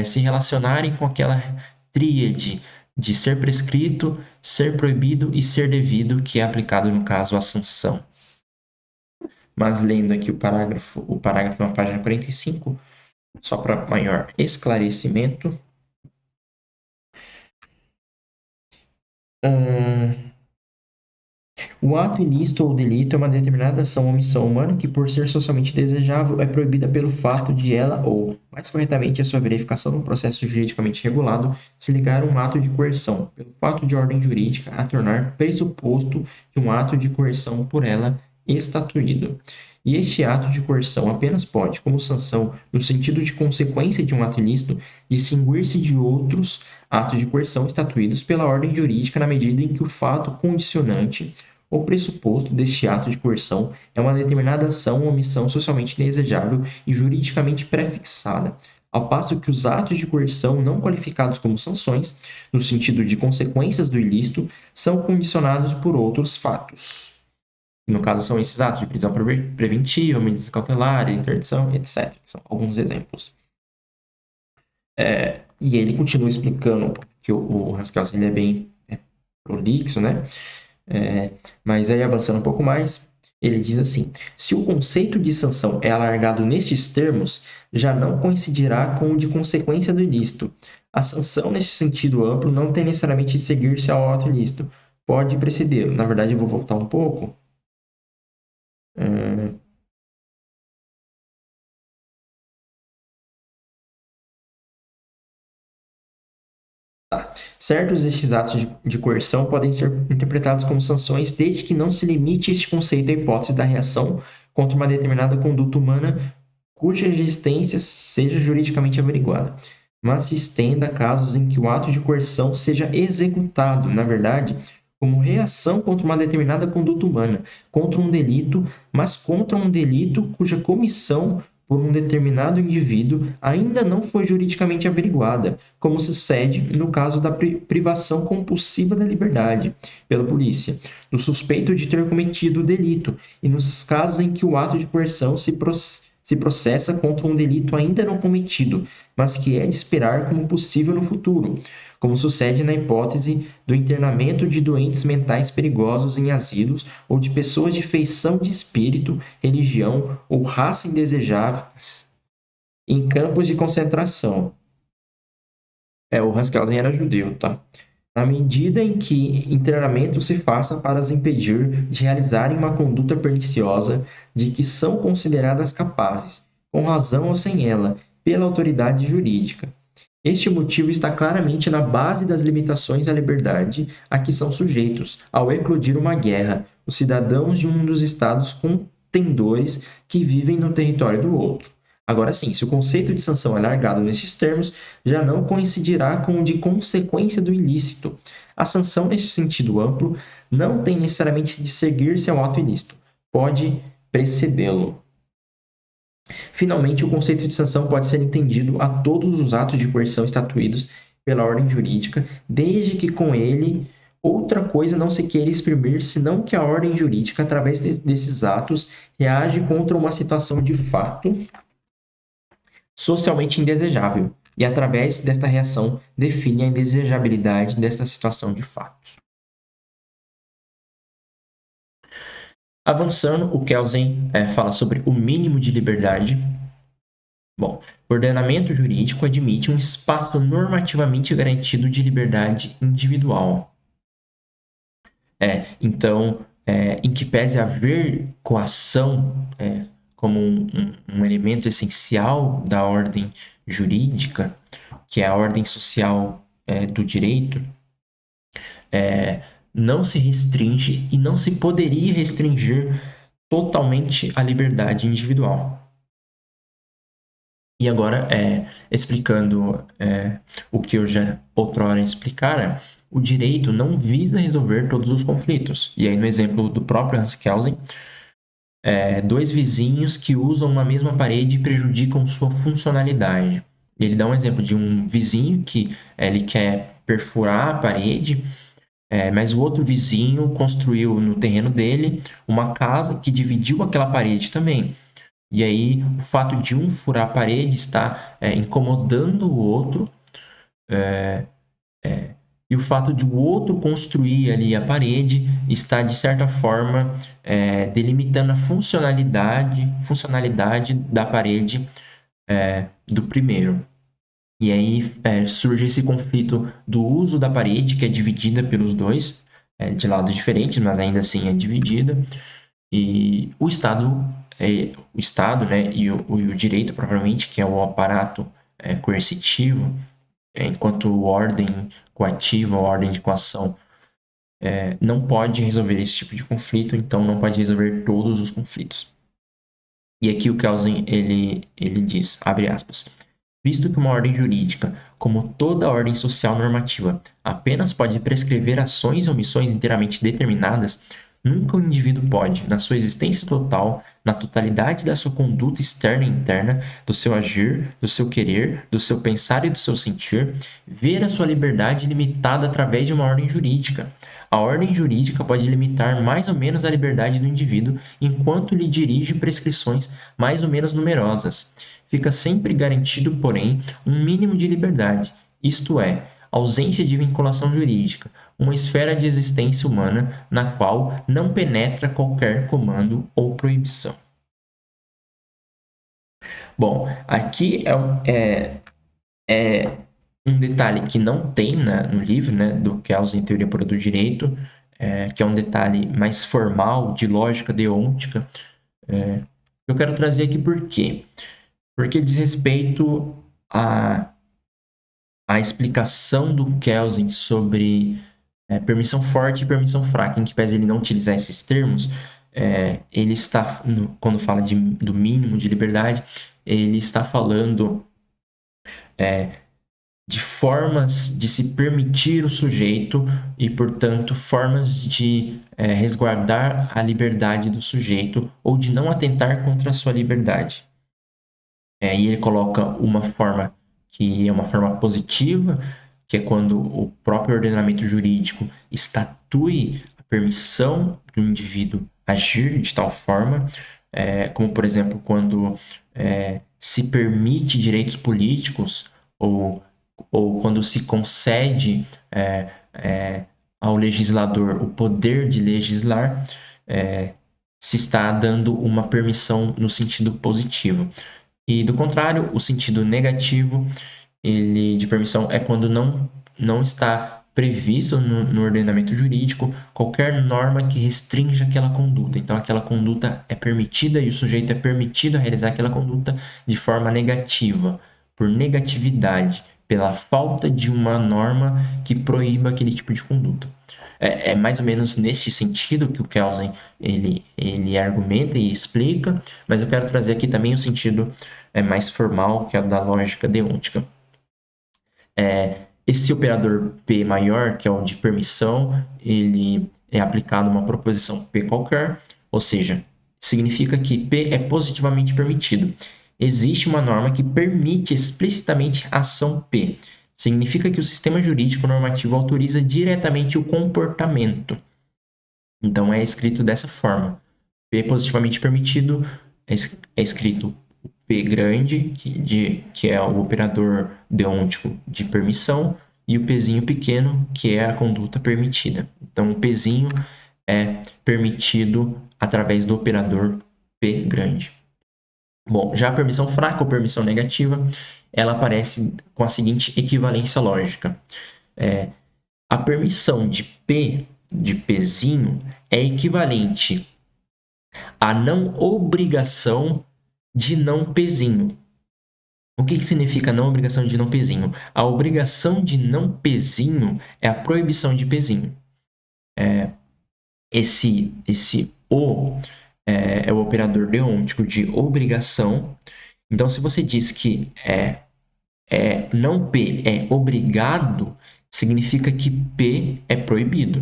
se relacionarem com aquela tríade de ser prescrito, ser proibido e ser devido, que é aplicado no caso à sanção. Mas lendo aqui o parágrafo na página 45, só para maior esclarecimento. O ato ilícito ou delito é uma determinada ação ou omissão humana que, por ser socialmente desejável, é proibida pelo fato de ela ou, mais corretamente, a sua verificação num processo juridicamente regulado, se ligar a um ato de coerção, pelo fato de ordem jurídica a tornar pressuposto de um ato de coerção por ela estatuído. E este ato de coerção apenas pode, como sanção, no sentido de consequência de um ato ilícito, distinguir-se de outros atos de coerção estatuídos pela ordem jurídica na medida em que o fato condicionante ou pressuposto deste ato de coerção é uma determinada ação ou omissão socialmente desejável e juridicamente prefixada, ao passo que os atos de coerção não qualificados como sanções, no sentido de consequências do ilícito, são condicionados por outros fatos. No caso, são esses atos de prisão preventiva, medidas cautelares, interdição, etc. São alguns exemplos. E ele continua explicando que o Haskell ele é bem prolixo, né? Mas aí, avançando um pouco mais, ele diz assim: se o conceito de sanção é alargado nestes termos, já não coincidirá com o de consequência do ilícito. A sanção, nesse sentido amplo, não tem necessariamente de seguir-se ao ato ilícito. Pode precedê-lo. Na verdade, eu vou voltar um pouco. Certos destes atos de coerção podem ser interpretados como sanções desde que não se limite este conceito à hipótese da reação contra uma determinada conduta humana cuja existência seja juridicamente averiguada, mas se estenda a casos em que o ato de coerção seja executado, na verdade, como reação contra uma determinada conduta humana, contra um delito, mas contra um delito cuja comissão por um determinado indivíduo ainda não foi juridicamente averiguada, como sucede no caso da privação compulsiva da liberdade pela polícia, do suspeito de ter cometido o delito, e nos casos em que o ato de coerção se processa contra um delito ainda não cometido, mas que é de esperar como possível no futuro, como sucede na hipótese do internamento de doentes mentais perigosos em asilos ou de pessoas de feição de espírito, religião ou raça indesejáveis em campos de concentração. O Haskell era judeu, tá? Na medida em que internamento se faça para as impedir de realizarem uma conduta perniciosa de que são consideradas capazes, com razão ou sem ela, pela autoridade jurídica. Este motivo está claramente na base das limitações à liberdade a que são sujeitos, ao eclodir uma guerra, os cidadãos de um dos estados contendores que vivem no território do outro. Agora sim, se o conceito de sanção é alargado nestes termos, já não coincidirá com o de consequência do ilícito. A sanção, neste sentido amplo, não tem necessariamente de seguir-se ao ato ilícito, pode precedê-lo. Finalmente, o conceito de sanção pode ser entendido a todos os atos de coerção estatuídos pela ordem jurídica, desde que com ele outra coisa não se queira exprimir, senão que a ordem jurídica, através desses atos, reage contra uma situação de fato socialmente indesejável, e através desta reação define a indesejabilidade desta situação de fato. Avançando, o Kelsen fala sobre o mínimo de liberdade. Bom, o ordenamento jurídico admite um espaço normativamente garantido de liberdade individual. Então, em que pese haver coação como um elemento essencial da ordem jurídica, que é a ordem social do direito, não se restringe e não se poderia restringir totalmente a liberdade individual. E agora, explicando o que eu já outrora explicara, o direito não visa resolver todos os conflitos. E aí, no exemplo do próprio Hans Kelsen, dois vizinhos que usam uma mesma parede prejudicam sua funcionalidade. Ele dá um exemplo de um vizinho que ele quer perfurar a parede, mas o outro vizinho construiu no terreno dele uma casa que dividiu aquela parede também. E aí, o fato de um furar a parede está incomodando o outro, e o fato de o outro construir ali a parede está, de certa forma, delimitando a funcionalidade da parede do primeiro. E aí surge esse conflito do uso da parede, que é dividida pelos dois, de lados diferentes, mas ainda assim é dividida. E o Estado, né, e o direito, propriamente, que é o aparato coercitivo, enquanto ordem coativa, ordem de coação, não pode resolver esse tipo de conflito, então não pode resolver todos os conflitos. E aqui o Kelsen, ele diz, abre aspas, visto que uma ordem jurídica, como toda ordem social normativa, apenas pode prescrever ações e omissões inteiramente determinadas, nunca o indivíduo pode, na sua existência total, na totalidade da sua conduta externa e interna, do seu agir, do seu querer, do seu pensar e do seu sentir, ver a sua liberdade limitada através de uma ordem jurídica. A ordem jurídica pode limitar mais ou menos a liberdade do indivíduo enquanto lhe dirige prescrições mais ou menos numerosas. Fica sempre garantido, porém, um mínimo de liberdade, isto é, ausência de vinculação jurídica, uma esfera de existência humana na qual não penetra qualquer comando ou proibição. Bom, aqui é um detalhe que não tem no livro, né, do Kelsen, Teoria Pura do Direito, que é um detalhe mais formal, de lógica deontica. Eu quero trazer aqui por quê? Porque diz respeito à explicação do Kelsen sobre permissão forte e permissão fraca, em que pese ele não utilizar esses termos, ele está, quando fala do mínimo de liberdade, ele está falando de formas de se permitir o sujeito e, portanto, formas de resguardar a liberdade do sujeito ou de não atentar contra a sua liberdade. E ele coloca uma forma que é uma forma positiva, que é quando o próprio ordenamento jurídico estatui a permissão do indivíduo agir de tal forma, como, por exemplo, quando se permite direitos políticos ou quando se concede ao legislador o poder de legislar, se está dando uma permissão no sentido positivo. E, do contrário, o sentido negativo de permissão é quando não está previsto no ordenamento jurídico qualquer norma que restrinja aquela conduta. Então, aquela conduta é permitida e o sujeito é permitido a realizar aquela conduta de forma negativa, por negatividade, pela falta de uma norma que proíba aquele tipo de conduta. É mais ou menos nesse sentido que o Kelsen ele argumenta e explica, mas eu quero trazer aqui também o sentido mais formal, que é o da lógica deontica. Esse operador P maior, que é o de permissão, ele é aplicado a uma proposição P qualquer, ou seja, significa que P é positivamente permitido. Existe uma norma que permite explicitamente a ação P. Significa que o sistema jurídico normativo autoriza diretamente o comportamento. Então, é escrito dessa forma. P positivamente permitido é escrito P grande, que é o operador deontico de permissão, e o Pzinho pequeno, que é a conduta permitida. Então, o Pzinho é permitido através do operador P grande. Bom, já a permissão fraca ou permissão negativa, ela aparece com a seguinte equivalência lógica. A permissão de P, de Pzinho, é equivalente à não obrigação de não Pzinho. O que significa não obrigação de não Pzinho? A obrigação de não Pzinho é a proibição de Pzinho. esse o é o operador deôntico de obrigação. Então, se você diz que não P é obrigado, significa que P é proibido.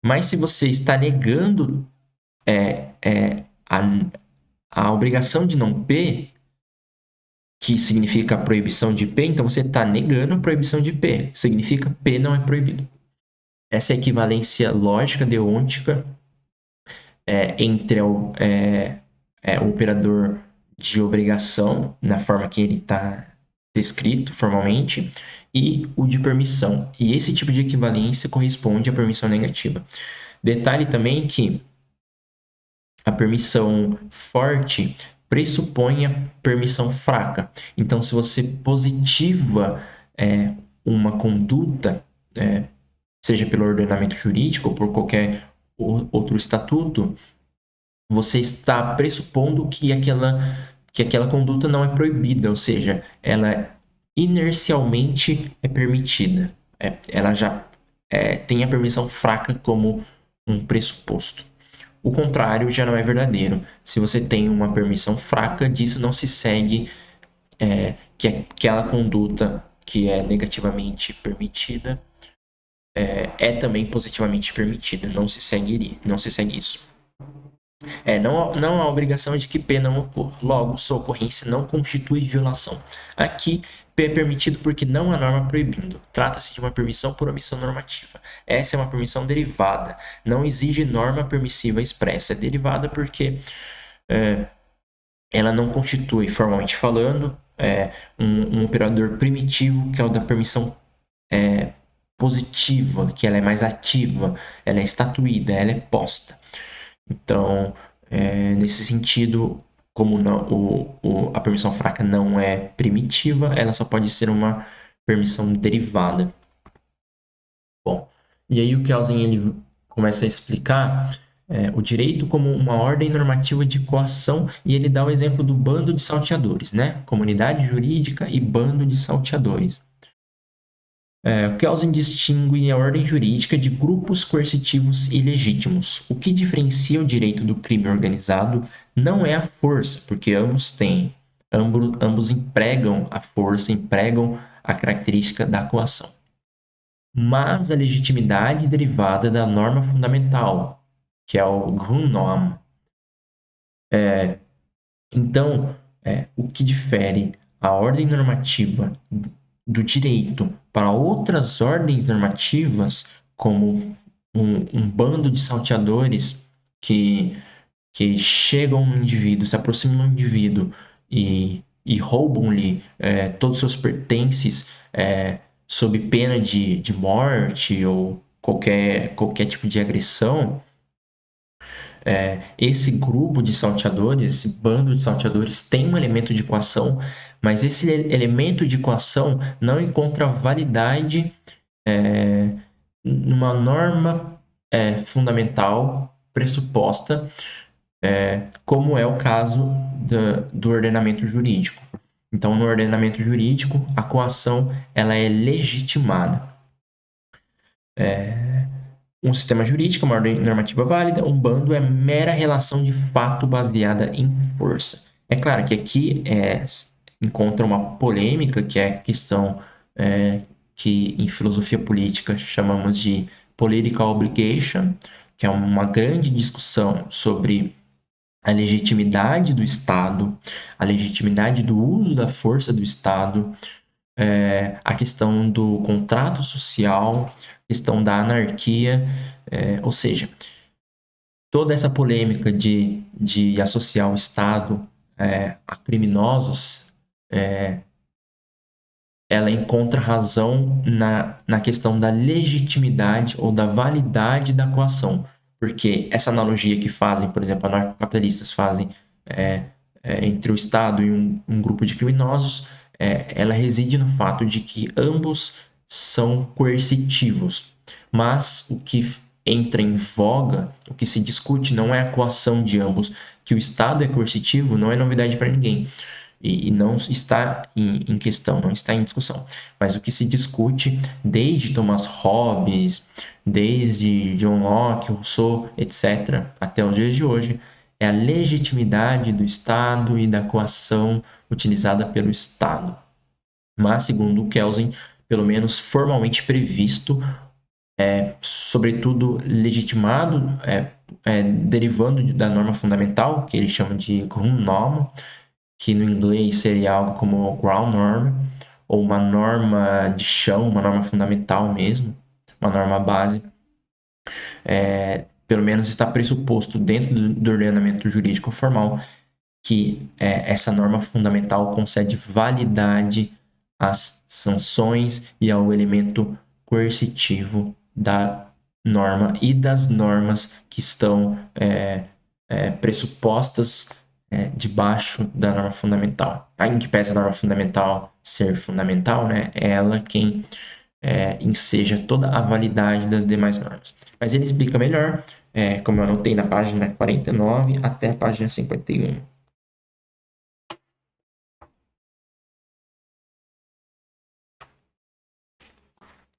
Mas se você está negando a obrigação de não P, que significa a proibição de P, então você está negando a proibição de P, significa P não é proibido. Essa é a equivalência lógica deôntica entre o operador de obrigação, na forma que ele está descrito formalmente, e o de permissão. E esse tipo de equivalência corresponde à permissão negativa. Detalhe também que a permissão forte pressupõe a permissão fraca. Então, se você positiva uma conduta, seja pelo ordenamento jurídico ou por qualquer outro estatuto, você está pressupondo que aquela conduta não é proibida, ou seja, ela inercialmente é permitida. Ela já tem a permissão fraca como um pressuposto. O contrário já não é verdadeiro. Se você tem uma permissão fraca, disso não se segue que aquela conduta que é negativamente permitida é também positivamente permitida. Não se segue isso. Não há obrigação de que P não ocorra. Logo, sua ocorrência não constitui violação. Aqui, P é permitido porque não há norma proibindo. Trata-se de uma permissão por omissão normativa. Essa é uma permissão derivada. Não exige norma permissiva expressa. É derivada porque ela não constitui, formalmente falando, um operador primitivo, que é o da permissão positiva, que ela é mais ativa, ela é estatuída, ela é posta. Então, nesse sentido, como a permissão fraca não é primitiva, ela só pode ser uma permissão derivada. Bom, e aí o Kelsen ele começa a explicar o direito como uma ordem normativa de coação, e ele dá o exemplo do bando de salteadores, né? Comunidade jurídica e bando de salteadores. O Kelsen distingue a ordem jurídica de grupos coercitivos ilegítimos. O que diferencia o direito do crime organizado não é a força, porque ambos empregam a força, empregam a característica da coação, mas a legitimidade derivada da norma fundamental, que é o Grundnorm. Então, o que difere a ordem normativa do direito para outras ordens normativas, como um bando de salteadores que chegam no indivíduo, se aproximam do indivíduo e roubam-lhe todos os seus pertences sob pena de morte ou qualquer tipo de agressão. Esse grupo de salteadores, esse bando de salteadores tem um elemento de coação, mas esse elemento de coação não encontra validade numa norma fundamental pressuposta, como é o caso do ordenamento jurídico. Então, no ordenamento jurídico, a coação ela é legitimada. Um sistema jurídico, uma ordem normativa válida, um bando é mera relação de fato baseada em força. É claro que aqui encontra uma polêmica, que é a questão que em filosofia política chamamos de political obligation, que é uma grande discussão sobre a legitimidade do Estado, a legitimidade do uso da força do Estado, a questão do contrato social, a questão da anarquia, ou seja, toda essa polêmica de associar o Estado a criminosos, ela encontra razão na questão da legitimidade ou da validade da coação, porque essa analogia que fazem, por exemplo, anarcocapitalistas fazem entre o Estado e um grupo de criminosos, ela reside no fato de que ambos são coercitivos, mas o que entra em voga, o que se discute não é a coação de ambos. Que o Estado é coercitivo não é novidade para ninguém. e não está em questão, não está em discussão. Mas o que se discute desde Thomas Hobbes, desde John Locke, Rousseau, etc., até os dias de hoje, é a legitimidade do Estado e da coação utilizada pelo Estado. Mas, segundo Kelsen, pelo menos formalmente previsto, sobretudo legitimado, derivando da norma fundamental, que ele chama de Grundnorm, que no inglês seria algo como ground norm, ou uma norma de chão, uma norma fundamental mesmo, uma norma base, pelo menos está pressuposto dentro do ordenamento jurídico formal que essa norma fundamental concede validade às sanções e ao elemento coercitivo da norma e das normas que estão pressupostas debaixo da norma fundamental. Em que pese a norma fundamental ser fundamental, né, é ela quem enseja toda a validade das demais normas. Mas ele explica melhor, como eu anotei na página 49 até a página 51.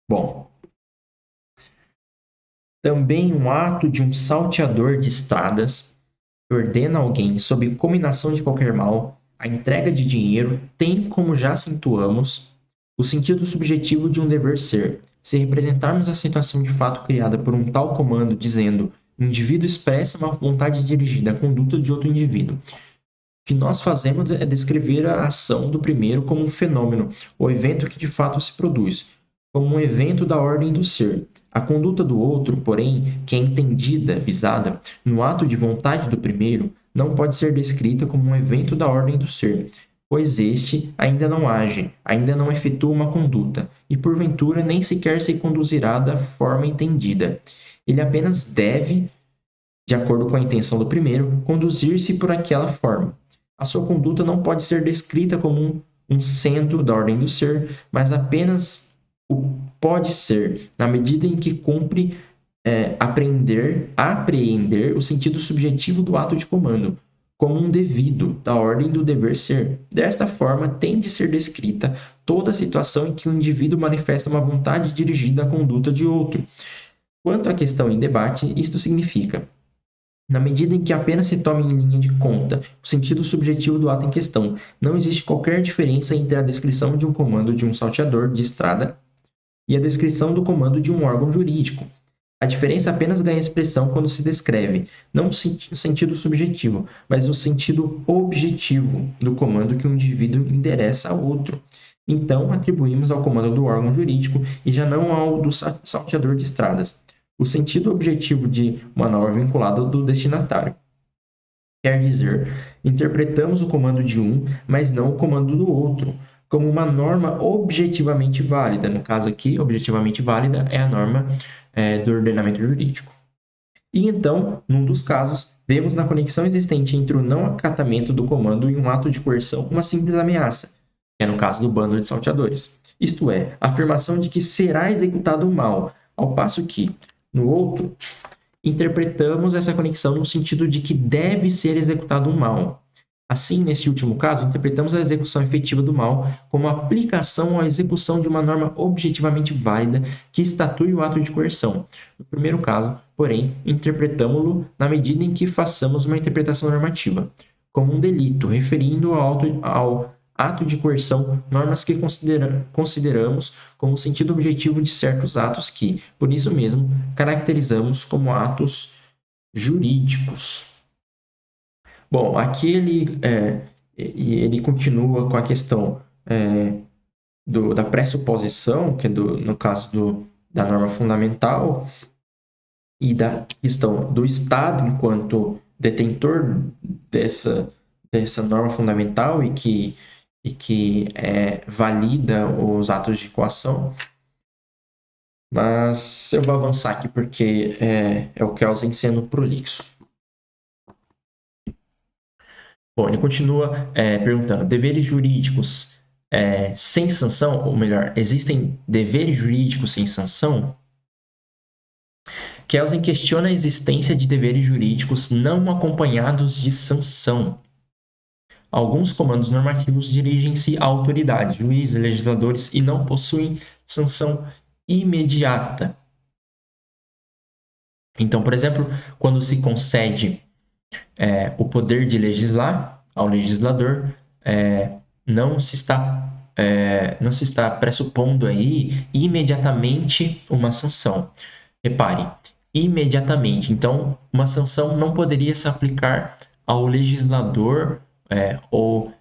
Bom, também um ato de um salteador de estradas que ordena alguém sob cominação de qualquer mal a entrega de dinheiro tem, como já acentuamos, o sentido subjetivo de um dever ser. Se representarmos a situação de fato criada por um tal comando dizendo o indivíduo expressa uma vontade dirigida à conduta de outro indivíduo, o que nós fazemos é descrever a ação do primeiro como um fenômeno, ou evento que de fato se produz, como um evento da ordem do ser. A conduta do outro, porém, que é entendida, visada, no ato de vontade do primeiro, não pode ser descrita como um evento da ordem do ser, pois este ainda não age, ainda não efetua uma conduta, e porventura nem sequer se conduzirá da forma entendida. Ele apenas deve, de acordo com a intenção do primeiro, conduzir-se por aquela forma. A sua conduta não pode ser descrita como um sendo da ordem do ser, mas apenas o pode ser, na medida em que cumpre apreender o sentido subjetivo do ato de comando, como um devido da ordem do dever ser. Desta forma, tem de ser descrita toda a situação em que o indivíduo manifesta uma vontade dirigida à conduta de outro. Quanto à questão em debate, isto significa: na medida em que apenas se toma em linha de conta o sentido subjetivo do ato em questão, não existe qualquer diferença entre a descrição de um comando de um salteador de estrada e a descrição do comando de um órgão jurídico. A diferença apenas ganha expressão quando se descreve, não o sentido subjetivo, mas o sentido objetivo do comando que um indivíduo endereça a outro. Então, atribuímos ao comando do órgão jurídico e já não ao do salteador de estradas o sentido objetivo de uma norma vinculada ao do destinatário. Quer dizer, interpretamos o comando de um, mas não o comando do outro, como uma norma objetivamente válida. No caso aqui, objetivamente válida é a norma do ordenamento jurídico. E então, num dos casos, vemos na conexão existente entre o não acatamento do comando e um ato de coerção uma simples ameaça, que é no caso do bando de salteadores. Isto é, a afirmação de que será executado o mal, ao passo que, no outro, interpretamos essa conexão no sentido de que deve ser executado um mal. Assim, nesse último caso, interpretamos a execução efetiva do mal como aplicação à execução de uma norma objetivamente válida que estatue o ato de coerção. No primeiro caso, porém, interpretamos-lo na medida em que façamos uma interpretação normativa, como um delito, referindo ao ato de coerção normas que consideramos como sentido objetivo de certos atos que, por isso mesmo, caracterizamos como atos jurídicos. Bom, aqui ele continua com a questão da pressuposição, que é no caso da norma fundamental, e da questão do Estado enquanto detentor dessa norma fundamental e que valida os atos de coação. Mas eu vou avançar aqui porque é o Kelsen sendo prolixo. Bom, ele continua perguntando: deveres jurídicos sem sanção, ou melhor, existem deveres jurídicos sem sanção? Kelsen questiona a existência de deveres jurídicos não acompanhados de sanção. Alguns comandos normativos dirigem-se à autoridade, juízes, legisladores, e não possuem sanção imediata. Então, por exemplo, quando se concede o poder de legislar ao legislador, não se está pressupondo aí imediatamente uma sanção. Repare, imediatamente. Então, uma sanção não poderia se aplicar ao legislador ou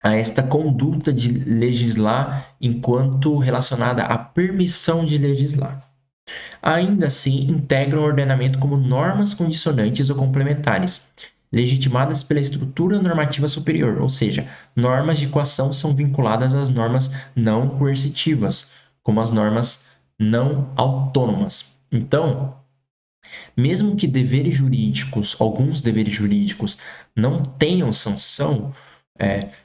a esta conduta de legislar enquanto relacionada à permissão de legislar. Ainda assim, integram o ordenamento como normas condicionantes ou complementares, legitimadas pela estrutura normativa superior, ou seja, normas de coação são vinculadas às normas não coercitivas, como as normas não autônomas. Então, mesmo que deveres jurídicos, alguns deveres jurídicos, não tenham sanção,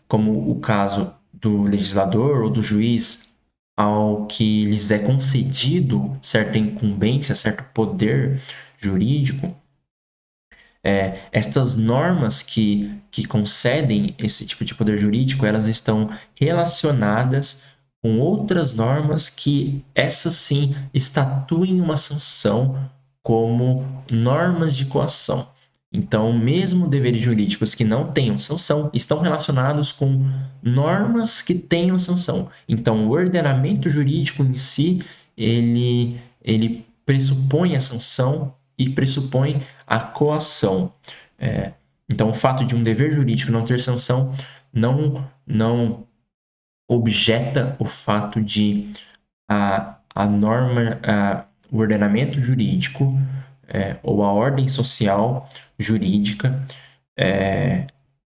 como o caso do legislador ou do juiz, ao que lhes é concedido certa incumbência, certo poder jurídico, estas normas que concedem esse tipo de poder jurídico, elas estão relacionadas com outras normas que, essas sim, estatuem uma sanção como normas de coação. Então, mesmo deveres jurídicos que não tenham sanção estão relacionados com normas que tenham sanção. Então, o ordenamento jurídico em si, ele pressupõe a sanção e pressupõe a coação. Então, o fato de um dever jurídico não ter sanção não objeta o fato de a norma, o ordenamento jurídico ou a ordem social jurídica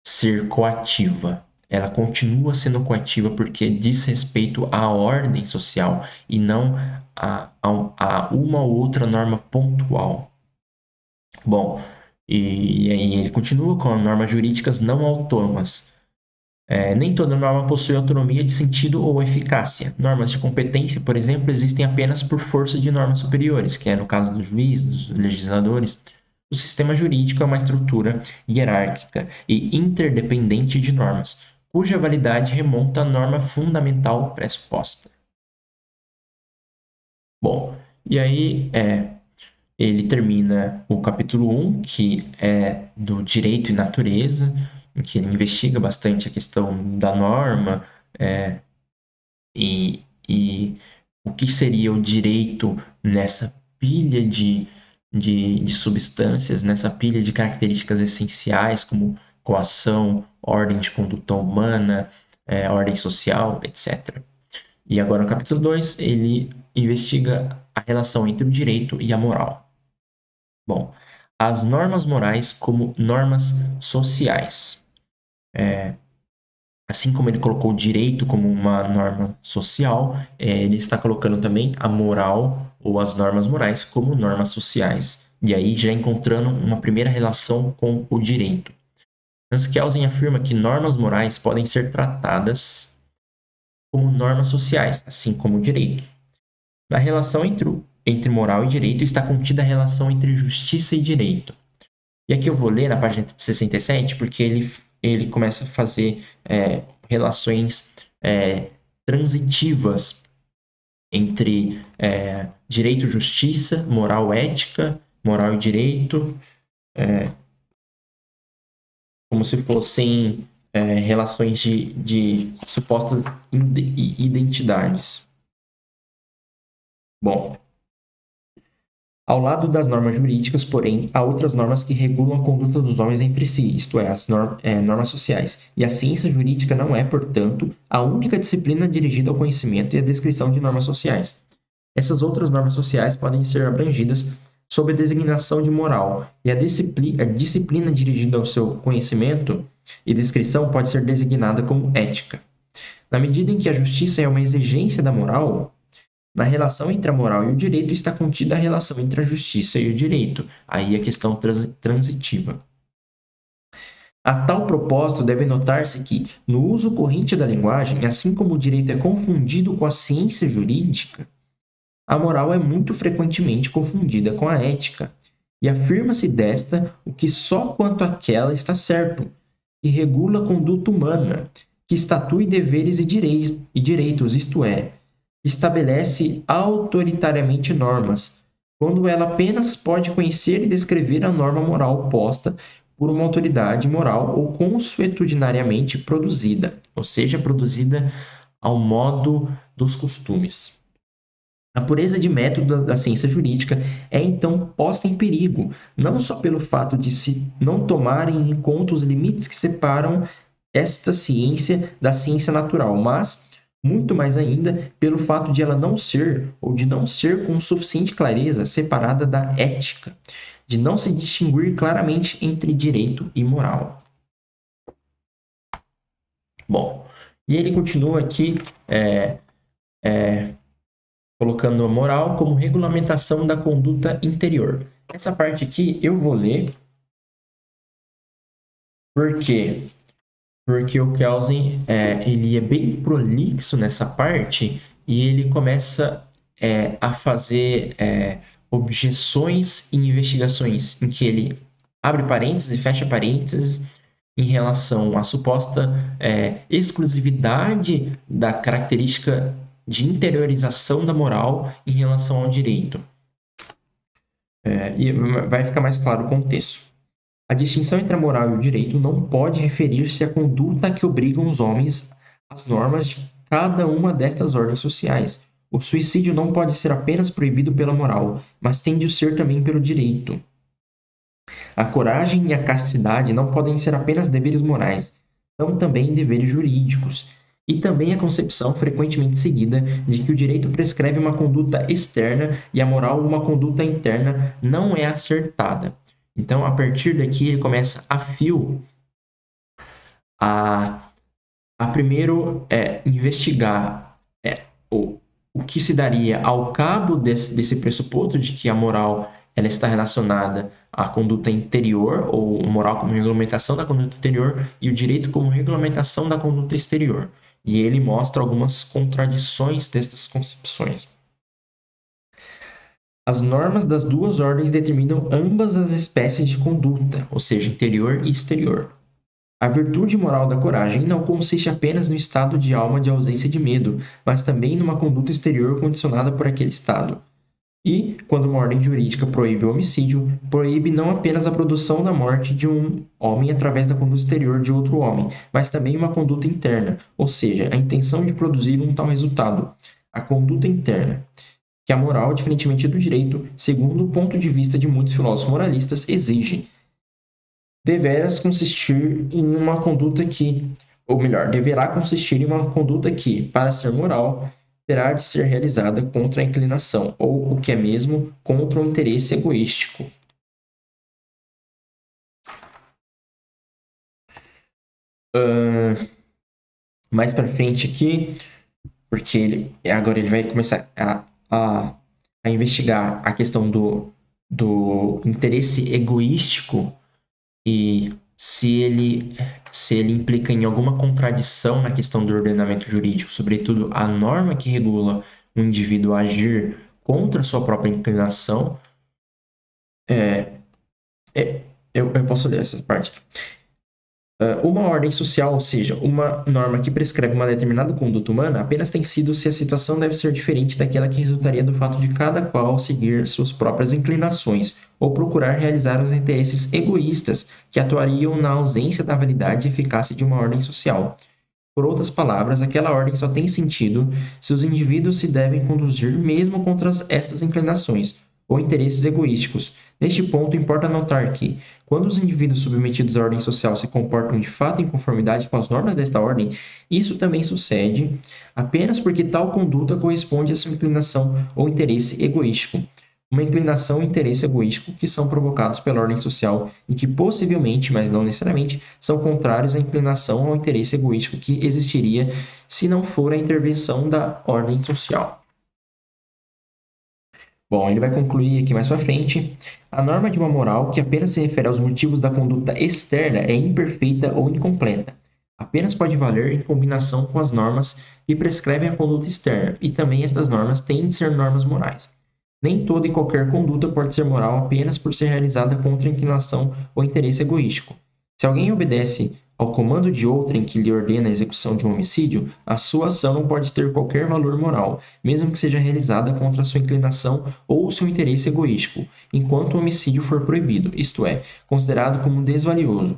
ser coativa. Ela continua sendo coativa porque diz respeito à ordem social e não a uma ou outra norma pontual. Bom, e aí ele continua com normas jurídicas não autônomas. Nem toda norma possui autonomia de sentido ou eficácia. Normas de competência, por exemplo, existem apenas por força de normas superiores, que é no caso dos juízes, dos legisladores. O sistema jurídico é uma estrutura hierárquica e interdependente de normas, cuja validade remonta à norma fundamental pressuposta. Bom, e aí ele termina o capítulo 1, que é do direito e natureza, em que ele investiga bastante a questão da norma e o que seria o direito nessa pilha de substâncias, nessa pilha de características essenciais, como coação, ordem de conduta humana, ordem social, etc. E agora no capítulo 2, ele investiga a relação entre o direito e a moral. Bom, as normas morais como normas sociais. Assim como ele colocou o direito como uma norma social, ele está colocando também a moral ou as normas morais como normas sociais. E aí já encontrando uma primeira relação com o direito. Hans Kelsen afirma que normas morais podem ser tratadas como normas sociais, assim como o direito. Na relação entre moral e direito está contida a relação entre justiça e direito. E aqui eu vou ler na página 67, porque ele começa a fazer relações transitivas entre direito e justiça, moral e ética, moral e direito, como se fossem relações de supostas identidades. Bom, ao lado das normas jurídicas, porém, há outras normas que regulam a conduta dos homens entre si, isto é, as normas sociais. E a ciência jurídica não é, portanto, a única disciplina dirigida ao conhecimento e à descrição de normas sociais. Essas outras normas sociais podem ser abrangidas sob a designação de moral, e a disciplina dirigida ao seu conhecimento e descrição pode ser designada como ética. Na medida em que a justiça é uma exigência da moral, na relação entre a moral e o direito está contida a relação entre a justiça e o direito, aí a questão transitiva. A tal propósito, deve notar-se que, no uso corrente da linguagem, assim como o direito é confundido com a ciência jurídica, a moral é muito frequentemente confundida com a ética, e afirma-se desta o que só quanto àquela está certo, que regula a conduta humana, que estatui deveres e direitos, isto é, que estabelece autoritariamente normas, quando ela apenas pode conhecer e descrever a norma moral posta por uma autoridade moral ou consuetudinariamente produzida, ou seja, produzida ao modo dos costumes. A pureza de método da ciência jurídica é então posta em perigo, não só pelo fato de se não tomarem em conta os limites que separam esta ciência da ciência natural, mas muito mais ainda pelo fato de ela não ser, ou de não ser com suficiente clareza, separada da ética, de não se distinguir claramente entre direito e moral. Bom, e ele continua aqui colocando a moral como regulamentação da conduta interior. Essa parte aqui eu vou ler. Por quê? Porque o Kelsen ele é bem prolixo nessa parte e ele começa a fazer objeções e investigações em que ele abre parênteses e fecha parênteses em relação à suposta exclusividade da característica de interiorização da moral em relação ao direito. E vai ficar mais claro o contexto. A distinção entre a moral e o direito não pode referir-se à conduta que obrigam os homens às normas de cada uma destas ordens sociais. O suicídio não pode ser apenas proibido pela moral, mas tem de ser também pelo direito. A coragem e a castidade não podem ser apenas deveres morais, são também deveres jurídicos. E também a concepção frequentemente seguida de que o direito prescreve uma conduta externa e a moral uma conduta interna não é acertada. Então, a partir daqui, ele começa a fio a primeiro investigar o que se daria ao cabo desse pressuposto de que a moral ela está relacionada à conduta interior, ou moral como regulamentação da conduta interior, e o direito como regulamentação da conduta exterior. E ele mostra algumas contradições destas concepções. As normas das duas ordens determinam ambas as espécies de conduta, ou seja, interior e exterior. A virtude moral da coragem não consiste apenas no estado de alma de ausência de medo, mas também numa conduta exterior condicionada por aquele estado. E, quando uma ordem jurídica proíbe o homicídio, proíbe não apenas a produção da morte de um homem através da conduta exterior de outro homem, mas também uma conduta interna, ou seja, a intenção de produzir um tal resultado, a conduta interna, que a moral, diferentemente do direito, segundo o ponto de vista de muitos filósofos moralistas, exige. Deverá consistir em uma conduta que, ou melhor, deverá consistir em uma conduta que, para ser moral, terá de ser realizada contra a inclinação, ou, o que é mesmo, contra o interesse egoístico. Mais para frente aqui, porque agora ele vai começar a investigar a questão do interesse egoístico e se ele implica em alguma contradição na questão do ordenamento jurídico, sobretudo a norma que regula o indivíduo a agir contra sua própria inclinação. Eu posso ler essa parte aqui. Uma ordem social, ou seja, uma norma que prescreve uma determinada conduta humana, apenas tem sido se a situação deve ser diferente daquela que resultaria do fato de cada qual seguir suas próprias inclinações ou procurar realizar os interesses egoístas que atuariam na ausência da validade e eficácia de uma ordem social. Por outras palavras, aquela ordem só tem sentido se os indivíduos se devem conduzir mesmo contra estas inclinações ou interesses egoísticos. Neste ponto, importa notar que, quando os indivíduos submetidos à ordem social se comportam de fato em conformidade com as normas desta ordem, isso também sucede apenas porque tal conduta corresponde à sua inclinação ou interesse egoístico. Uma inclinação e interesse egoístico que são provocados pela ordem social e que possivelmente, mas não necessariamente, são contrários à inclinação ou interesse egoístico que existiria se não for a intervenção da ordem social. Bom, ele vai concluir aqui mais para frente. A norma de uma moral que apenas se refere aos motivos da conduta externa é imperfeita ou incompleta. Apenas pode valer em combinação com as normas que prescrevem a conduta externa, e também estas normas têm de ser normas morais. Nem toda e qualquer conduta pode ser moral apenas por ser realizada contra a inclinação ou interesse egoístico. Se alguém obedece ao comando de outrem que lhe ordena a execução de um homicídio, a sua ação não pode ter qualquer valor moral, mesmo que seja realizada contra sua inclinação ou seu interesse egoístico, enquanto o homicídio for proibido, isto é, considerado como desvalioso,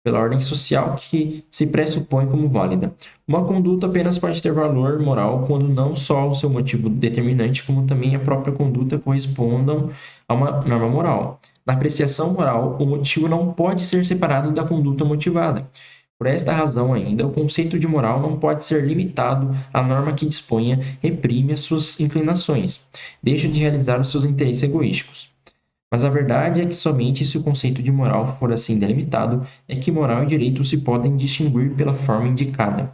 pela ordem social que se pressupõe como válida. Uma conduta apenas pode ter valor moral quando não só o seu motivo determinante, como também a própria conduta correspondam a uma norma moral. Na apreciação moral, o motivo não pode ser separado da conduta motivada. Por esta razão ainda, o conceito de moral não pode ser limitado à norma que disponha, reprime as suas inclinações, deixa de realizar os seus interesses egoísticos. Mas a verdade é que somente se o conceito de moral for assim delimitado, é que moral e direito se podem distinguir pela forma indicada.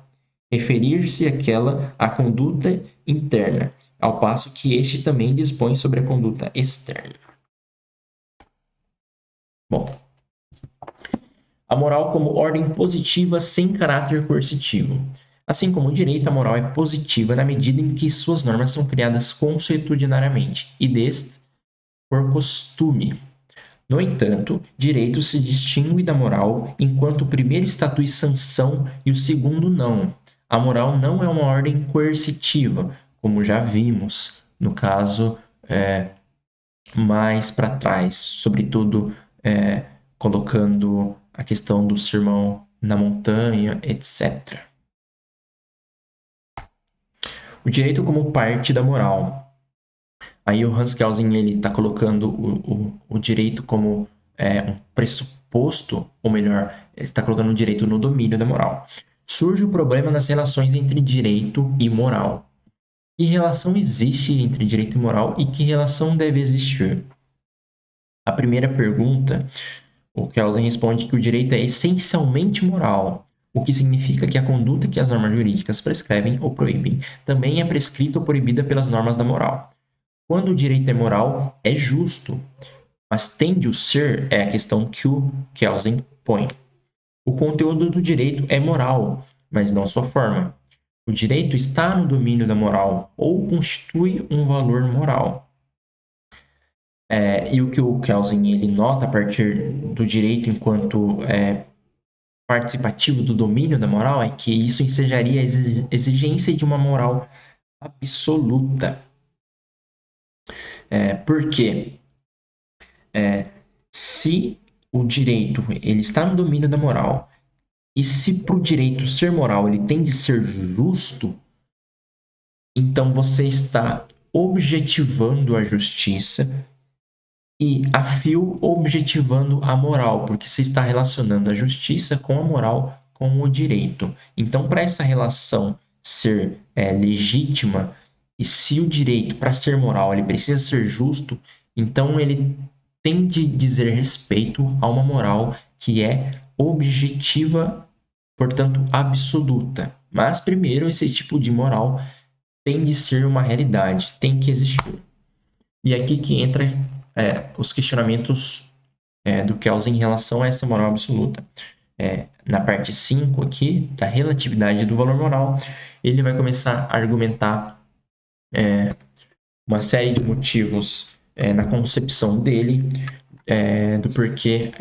Referir-se aquela à conduta interna, ao passo que este também dispõe sobre a conduta externa. Bom, a moral como ordem positiva sem caráter coercitivo. Assim como o direito, a moral é positiva na medida em que suas normas são criadas consuetudinariamente, e deste por costume. No entanto, direito se distingue da moral enquanto o primeiro estatui sanção e o segundo não. A moral não é uma ordem coercitiva, como já vimos no caso mais para trás, sobretudo colocando a questão do sermão na montanha, etc. O direito como parte da moral. Aí o Hans Kelsen está colocando o direito como um pressuposto, ou melhor, ele está colocando o direito no domínio da moral. Surge o problema nas relações entre direito e moral. Que relação existe entre direito e moral e que relação deve existir? A primeira pergunta, o Kelsen responde que o direito é essencialmente moral, o que significa que a conduta que as normas jurídicas prescrevem ou proíbem também é prescrita ou proibida pelas normas da moral. Quando o direito é moral, é justo, mas tende o ser é a questão que o Kelsen põe. O conteúdo do direito é moral, mas não sua forma. O direito está no domínio da moral ou constitui um valor moral. E o que o Kelsen ele nota a partir do direito enquanto participativo do domínio da moral é que isso ensejaria a exigência de uma moral absoluta. Por quê? Se o direito ele está no domínio da moral e se para o direito ser moral ele tem de ser justo, então você está objetivando a justiça e a fio objetivando a moral, porque você está relacionando a justiça com a moral, com o direito. Então, para essa relação ser legítima, e se o direito, para ser moral, ele precisa ser justo, então ele tem de dizer respeito a uma moral que é objetiva, portanto, absoluta. Mas, primeiro, esse tipo de moral tem de ser uma realidade, tem que existir. E aqui que entra os questionamentos do Kelsen em relação a essa moral absoluta. Na parte 5 aqui, da relatividade do valor moral, ele vai começar a argumentar uma série de motivos na concepção dele do porquê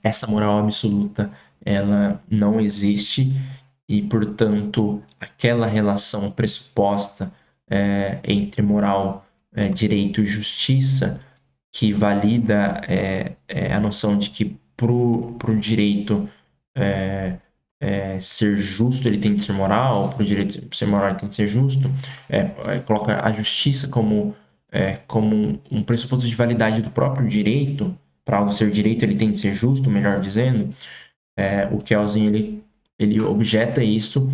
essa moral absoluta ela não existe e, portanto, aquela relação pressuposta entre moral, direito e justiça que valida a noção de que para o direito ser justo ele tem de ser moral, para o direito ser moral ele tem de ser justo, coloca a justiça como um pressuposto de validade do próprio direito. Para algo ser direito ele tem de ser justo, melhor dizendo. O Kelsen ele objeta isso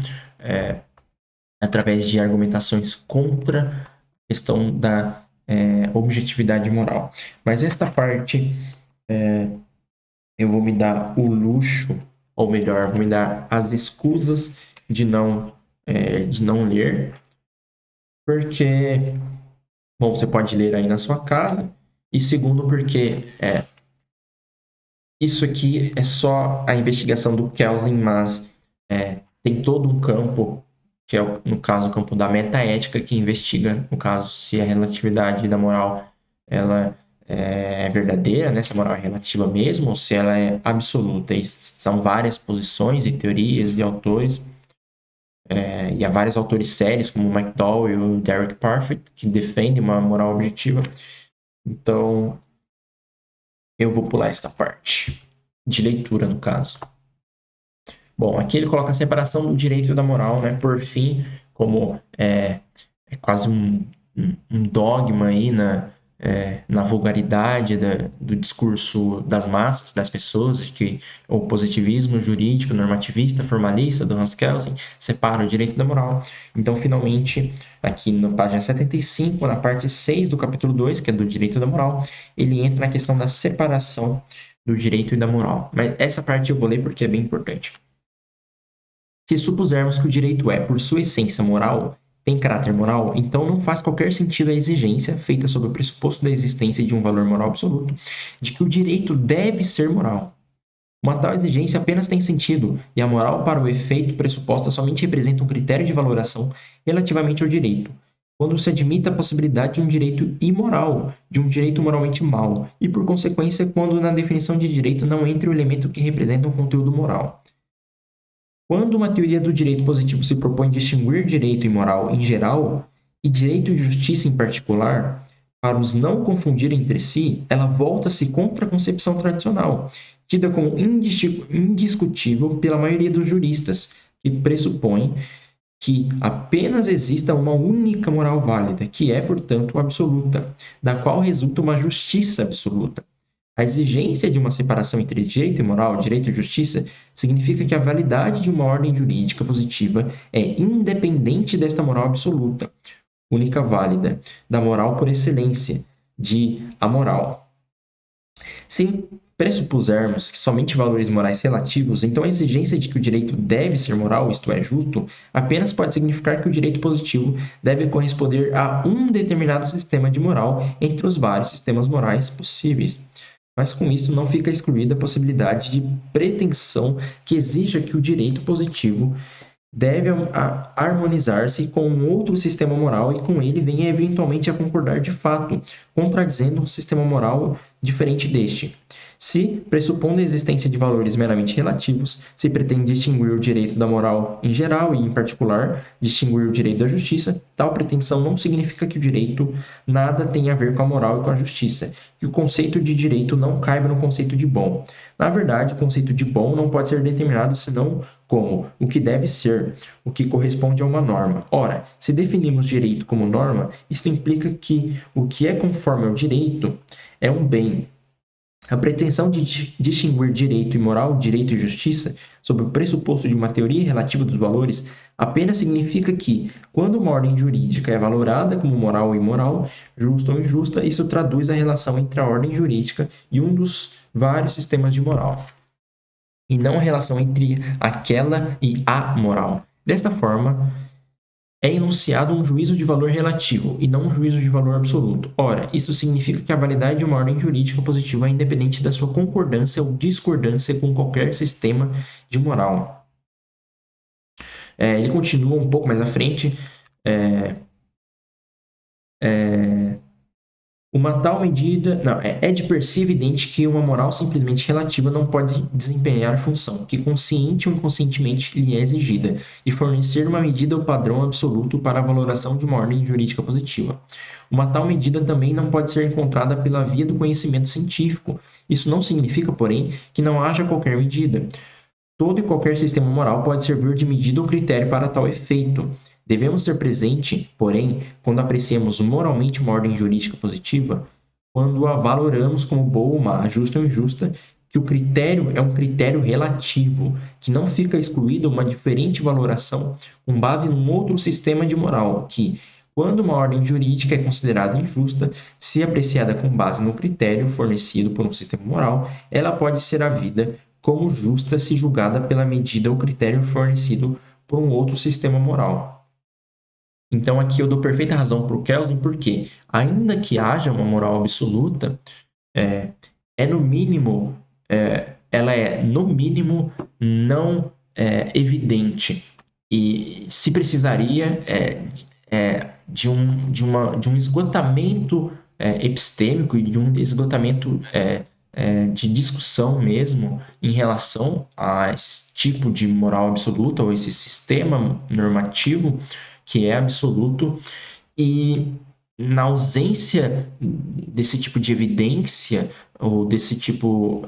através de argumentações contra a questão da objetividade moral. Mas esta parte eu vou me dar o luxo, ou melhor, vou me dar as escusas de não ler, porque, bom, você pode ler aí na sua casa, e segundo, porque isso aqui é só a investigação do Kelsen, mas tem todo um campo, que é, no caso, o campo da metaética, que investiga, no caso, se a relatividade da moral ela é verdadeira, né? Se a moral é relativa mesmo, ou se ela é absoluta. E são várias posições e teorias e autores, e há vários autores sérios, como o McDowell e o Derek Parfit, que defendem uma moral objetiva. Então, eu vou pular esta parte, de leitura, no caso. Bom, aqui ele coloca a separação do direito e da moral, né? Por fim, como é quase um dogma aí na vulgaridade do discurso das massas, das pessoas, que o positivismo jurídico, normativista, formalista do Hans Kelsen separa o direito da moral. Então, finalmente, aqui na página 75, na parte 6 do capítulo 2, que é do direito da moral, ele entra na questão da separação do direito e da moral. Mas essa parte eu vou ler porque é bem importante. Se supusermos que o direito é, por sua essência moral, tem caráter moral, então não faz qualquer sentido a exigência, feita sob o pressuposto da existência de um valor moral absoluto, de que o direito deve ser moral. Uma tal exigência apenas tem sentido, e a moral, para o efeito pressuposta, somente representa um critério de valoração relativamente ao direito, quando se admite a possibilidade de um direito imoral, de um direito moralmente mau, e por consequência, quando na definição de direito não entre o elemento que representa um conteúdo moral. Quando uma teoria do direito positivo se propõe distinguir direito e moral em geral e direito e justiça em particular, para os não confundir entre si, ela volta-se contra a concepção tradicional, tida como indiscutível pela maioria dos juristas, que pressupõe que apenas exista uma única moral válida, que é, portanto, absoluta, da qual resulta uma justiça absoluta. A exigência de uma separação entre direito e moral, direito e justiça, significa que a validade de uma ordem jurídica positiva é independente desta moral absoluta, única válida, da moral por excelência, de amoral. Se pressupusermos que somente valores morais relativos, então a exigência de que o direito deve ser moral, isto é, justo, apenas pode significar que o direito positivo deve corresponder a um determinado sistema de moral entre os vários sistemas morais possíveis. Mas com isso não fica excluída a possibilidade de pretensão que exija que o direito positivo deve harmonizar-se com um outro sistema moral e com ele venha eventualmente a concordar de fato, contradizendo um sistema moral diferente deste. Se, pressupondo a existência de valores meramente relativos, se pretende distinguir o direito da moral em geral e, em particular, distinguir o direito da justiça, tal pretensão não significa que o direito nada tenha a ver com a moral e com a justiça, que o conceito de direito não caiba no conceito de bom. Na verdade, o conceito de bom não pode ser determinado senão como o que deve ser, o que corresponde a uma norma. Ora, se definimos direito como norma, isto implica que o que é conforme ao direito é um bem. A pretensão de distinguir direito e moral, direito e justiça, sob o pressuposto de uma teoria relativa dos valores, apenas significa que, quando uma ordem jurídica é valorada como moral ou imoral, justa ou injusta, isso traduz a relação entre a ordem jurídica e um dos vários sistemas de moral, e não a relação entre aquela e a moral. Desta forma, é enunciado um juízo de valor relativo e não um juízo de valor absoluto. Ora, isso significa que a validade de uma ordem jurídica positiva é independente da sua concordância ou discordância com qualquer sistema de moral. Ele continua um pouco mais à frente. Uma tal medida... Não, é de per si evidente que uma moral simplesmente relativa não pode desempenhar a função, que consciente ou inconscientemente lhe é exigida, de fornecer uma medida ou padrão absoluto para a valoração de uma ordem jurídica positiva. Uma tal medida também não pode ser encontrada pela via do conhecimento científico. Isso não significa, porém, que não haja qualquer medida. Todo e qualquer sistema moral pode servir de medida ou critério para tal efeito. Devemos ter presente, porém, quando apreciamos moralmente uma ordem jurídica positiva, quando a valoramos como boa ou má, justa ou injusta, que o critério é um critério relativo, que não fica excluída uma diferente valoração com base num outro sistema de moral, que, quando uma ordem jurídica é considerada injusta, se apreciada com base no critério fornecido por um sistema moral, ela pode ser havida como justa se julgada pela medida ou critério fornecido por um outro sistema moral. Então aqui eu dou perfeita razão para o Kelsen, porque ainda que haja uma moral absoluta, no mínimo, ela é no mínimo não evidente, e se precisaria de um esgotamento epistêmico e de um esgotamento de discussão mesmo em relação a esse tipo de moral absoluta ou esse sistema normativo que é absoluto. E na ausência desse tipo de evidência ou desse tipo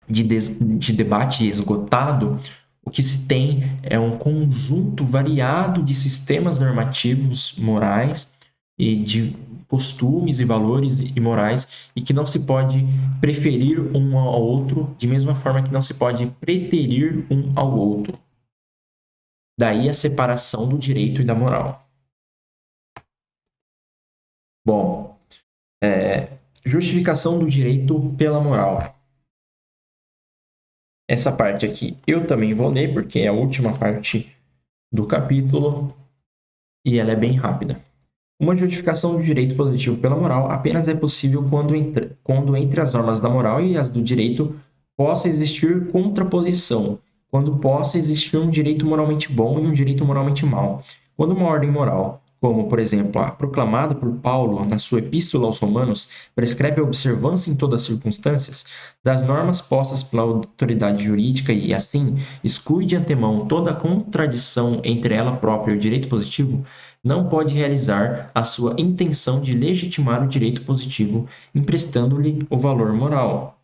de debate esgotado, o que se tem é um conjunto variado de sistemas normativos morais e de costumes e valores e morais, e que não se pode preferir um ao outro, de mesma forma que não se pode preterir um ao outro. Daí a separação do direito e da moral. Bom, justificação do direito pela moral. Essa parte aqui eu também vou ler, porque é a última parte do capítulo e ela é bem rápida. Uma justificação do direito positivo pela moral apenas é possível quando entre as normas da moral e as do direito possa existir contraposição, quando possa existir um direito moralmente bom e um direito moralmente mau. Quando uma ordem moral, como, por exemplo, a proclamada por Paulo na sua Epístola aos Romanos, prescreve a observância em todas as circunstâncias das normas postas pela autoridade jurídica e, assim, exclui de antemão toda a contradição entre ela própria e o direito positivo, não pode realizar a sua intenção de legitimar o direito positivo, emprestando-lhe o valor moral.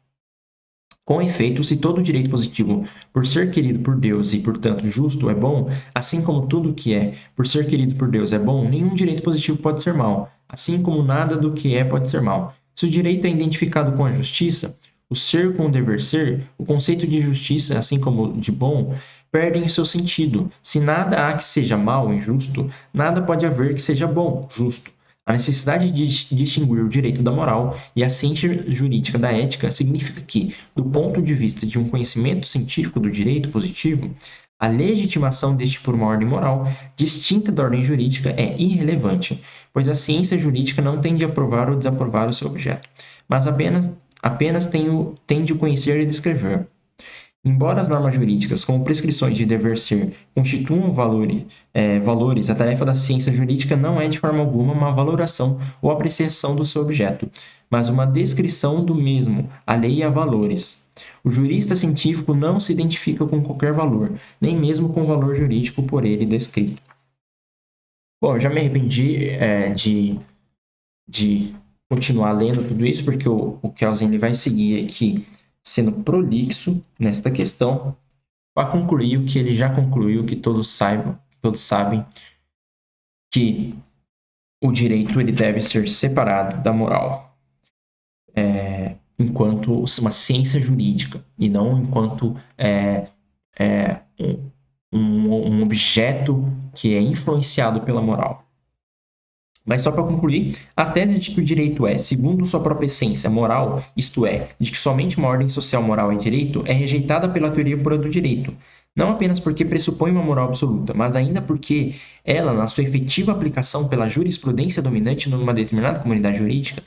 Com efeito, se todo direito positivo, por ser querido por Deus e, portanto, justo, é bom, assim como tudo que é, por ser querido por Deus, é bom, nenhum direito positivo pode ser mau, assim como nada do que é pode ser mau. Se o direito é identificado com a justiça, o ser com o dever ser, o conceito de justiça, assim como de bom, perdem o seu sentido. Se nada há que seja mau, injusto, nada pode haver que seja bom, justo. A necessidade de distinguir o direito da moral e a ciência jurídica da ética significa que, do ponto de vista de um conhecimento científico do direito positivo, a legitimação deste por uma ordem moral distinta da ordem jurídica é irrelevante, pois a ciência jurídica não tende a aprovar ou desaprovar o seu objeto, mas apenas tem de conhecer e descrever. Embora as normas jurídicas, como prescrições de dever ser, constituam valores, a tarefa da ciência jurídica não é de forma alguma uma valoração ou apreciação do seu objeto, mas uma descrição do mesmo, alheia a valores. O jurista científico não se identifica com qualquer valor, nem mesmo com o valor jurídico por ele descrito. Bom, eu já me arrependi de continuar lendo tudo isso, porque o Kelsen ele vai seguir aqui sendo prolixo nesta questão, para concluir o que ele já concluiu, que todos sabem, que o direito ele deve ser separado da moral, enquanto uma ciência jurídica, e não enquanto um objeto que é influenciado pela moral. Mas só para concluir, a tese de que o direito é, segundo sua própria essência, moral, isto é, de que somente uma ordem social moral é direito, é rejeitada pela teoria pura do direito. Não apenas porque pressupõe uma moral absoluta, mas ainda porque ela, na sua efetiva aplicação pela jurisprudência dominante numa determinada comunidade jurídica,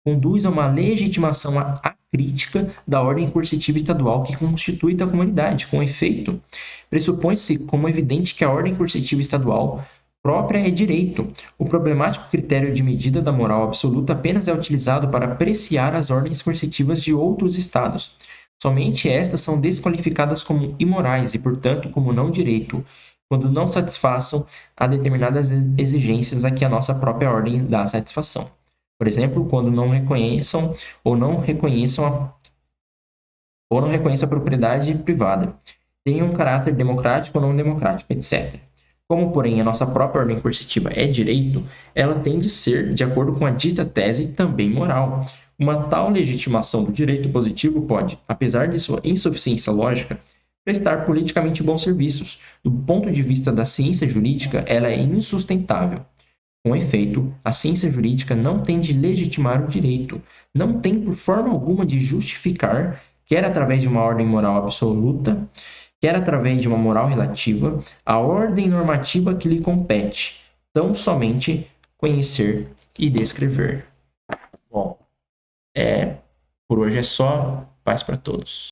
conduz a uma legitimação acrítica da ordem coercitiva estadual que constitui a comunidade. Com efeito, pressupõe-se como evidente que a ordem coercitiva estadual própria é direito. O problemático critério de medida da moral absoluta apenas é utilizado para apreciar as ordens coercitivas de outros estados. Somente estas são desqualificadas como imorais e, portanto, como não direito, quando não satisfaçam a determinadas exigências a que a nossa própria ordem dá satisfação. Por exemplo, quando não reconheçam a propriedade privada, tenham um caráter democrático ou não democrático, etc. Como, porém, a nossa própria ordem coercitiva é direito, ela tem de ser, de acordo com a dita tese, também moral. Uma tal legitimação do direito positivo pode, apesar de sua insuficiência lógica, prestar politicamente bons serviços. Do ponto de vista da ciência jurídica, ela é insustentável. Com efeito, a ciência jurídica não tem de legitimar o direito, não tem por forma alguma de justificar, quer através de uma ordem moral absoluta, quer através de uma moral relativa, a ordem normativa que lhe compete, tão somente conhecer e descrever. Bom, por hoje é só. Paz para todos.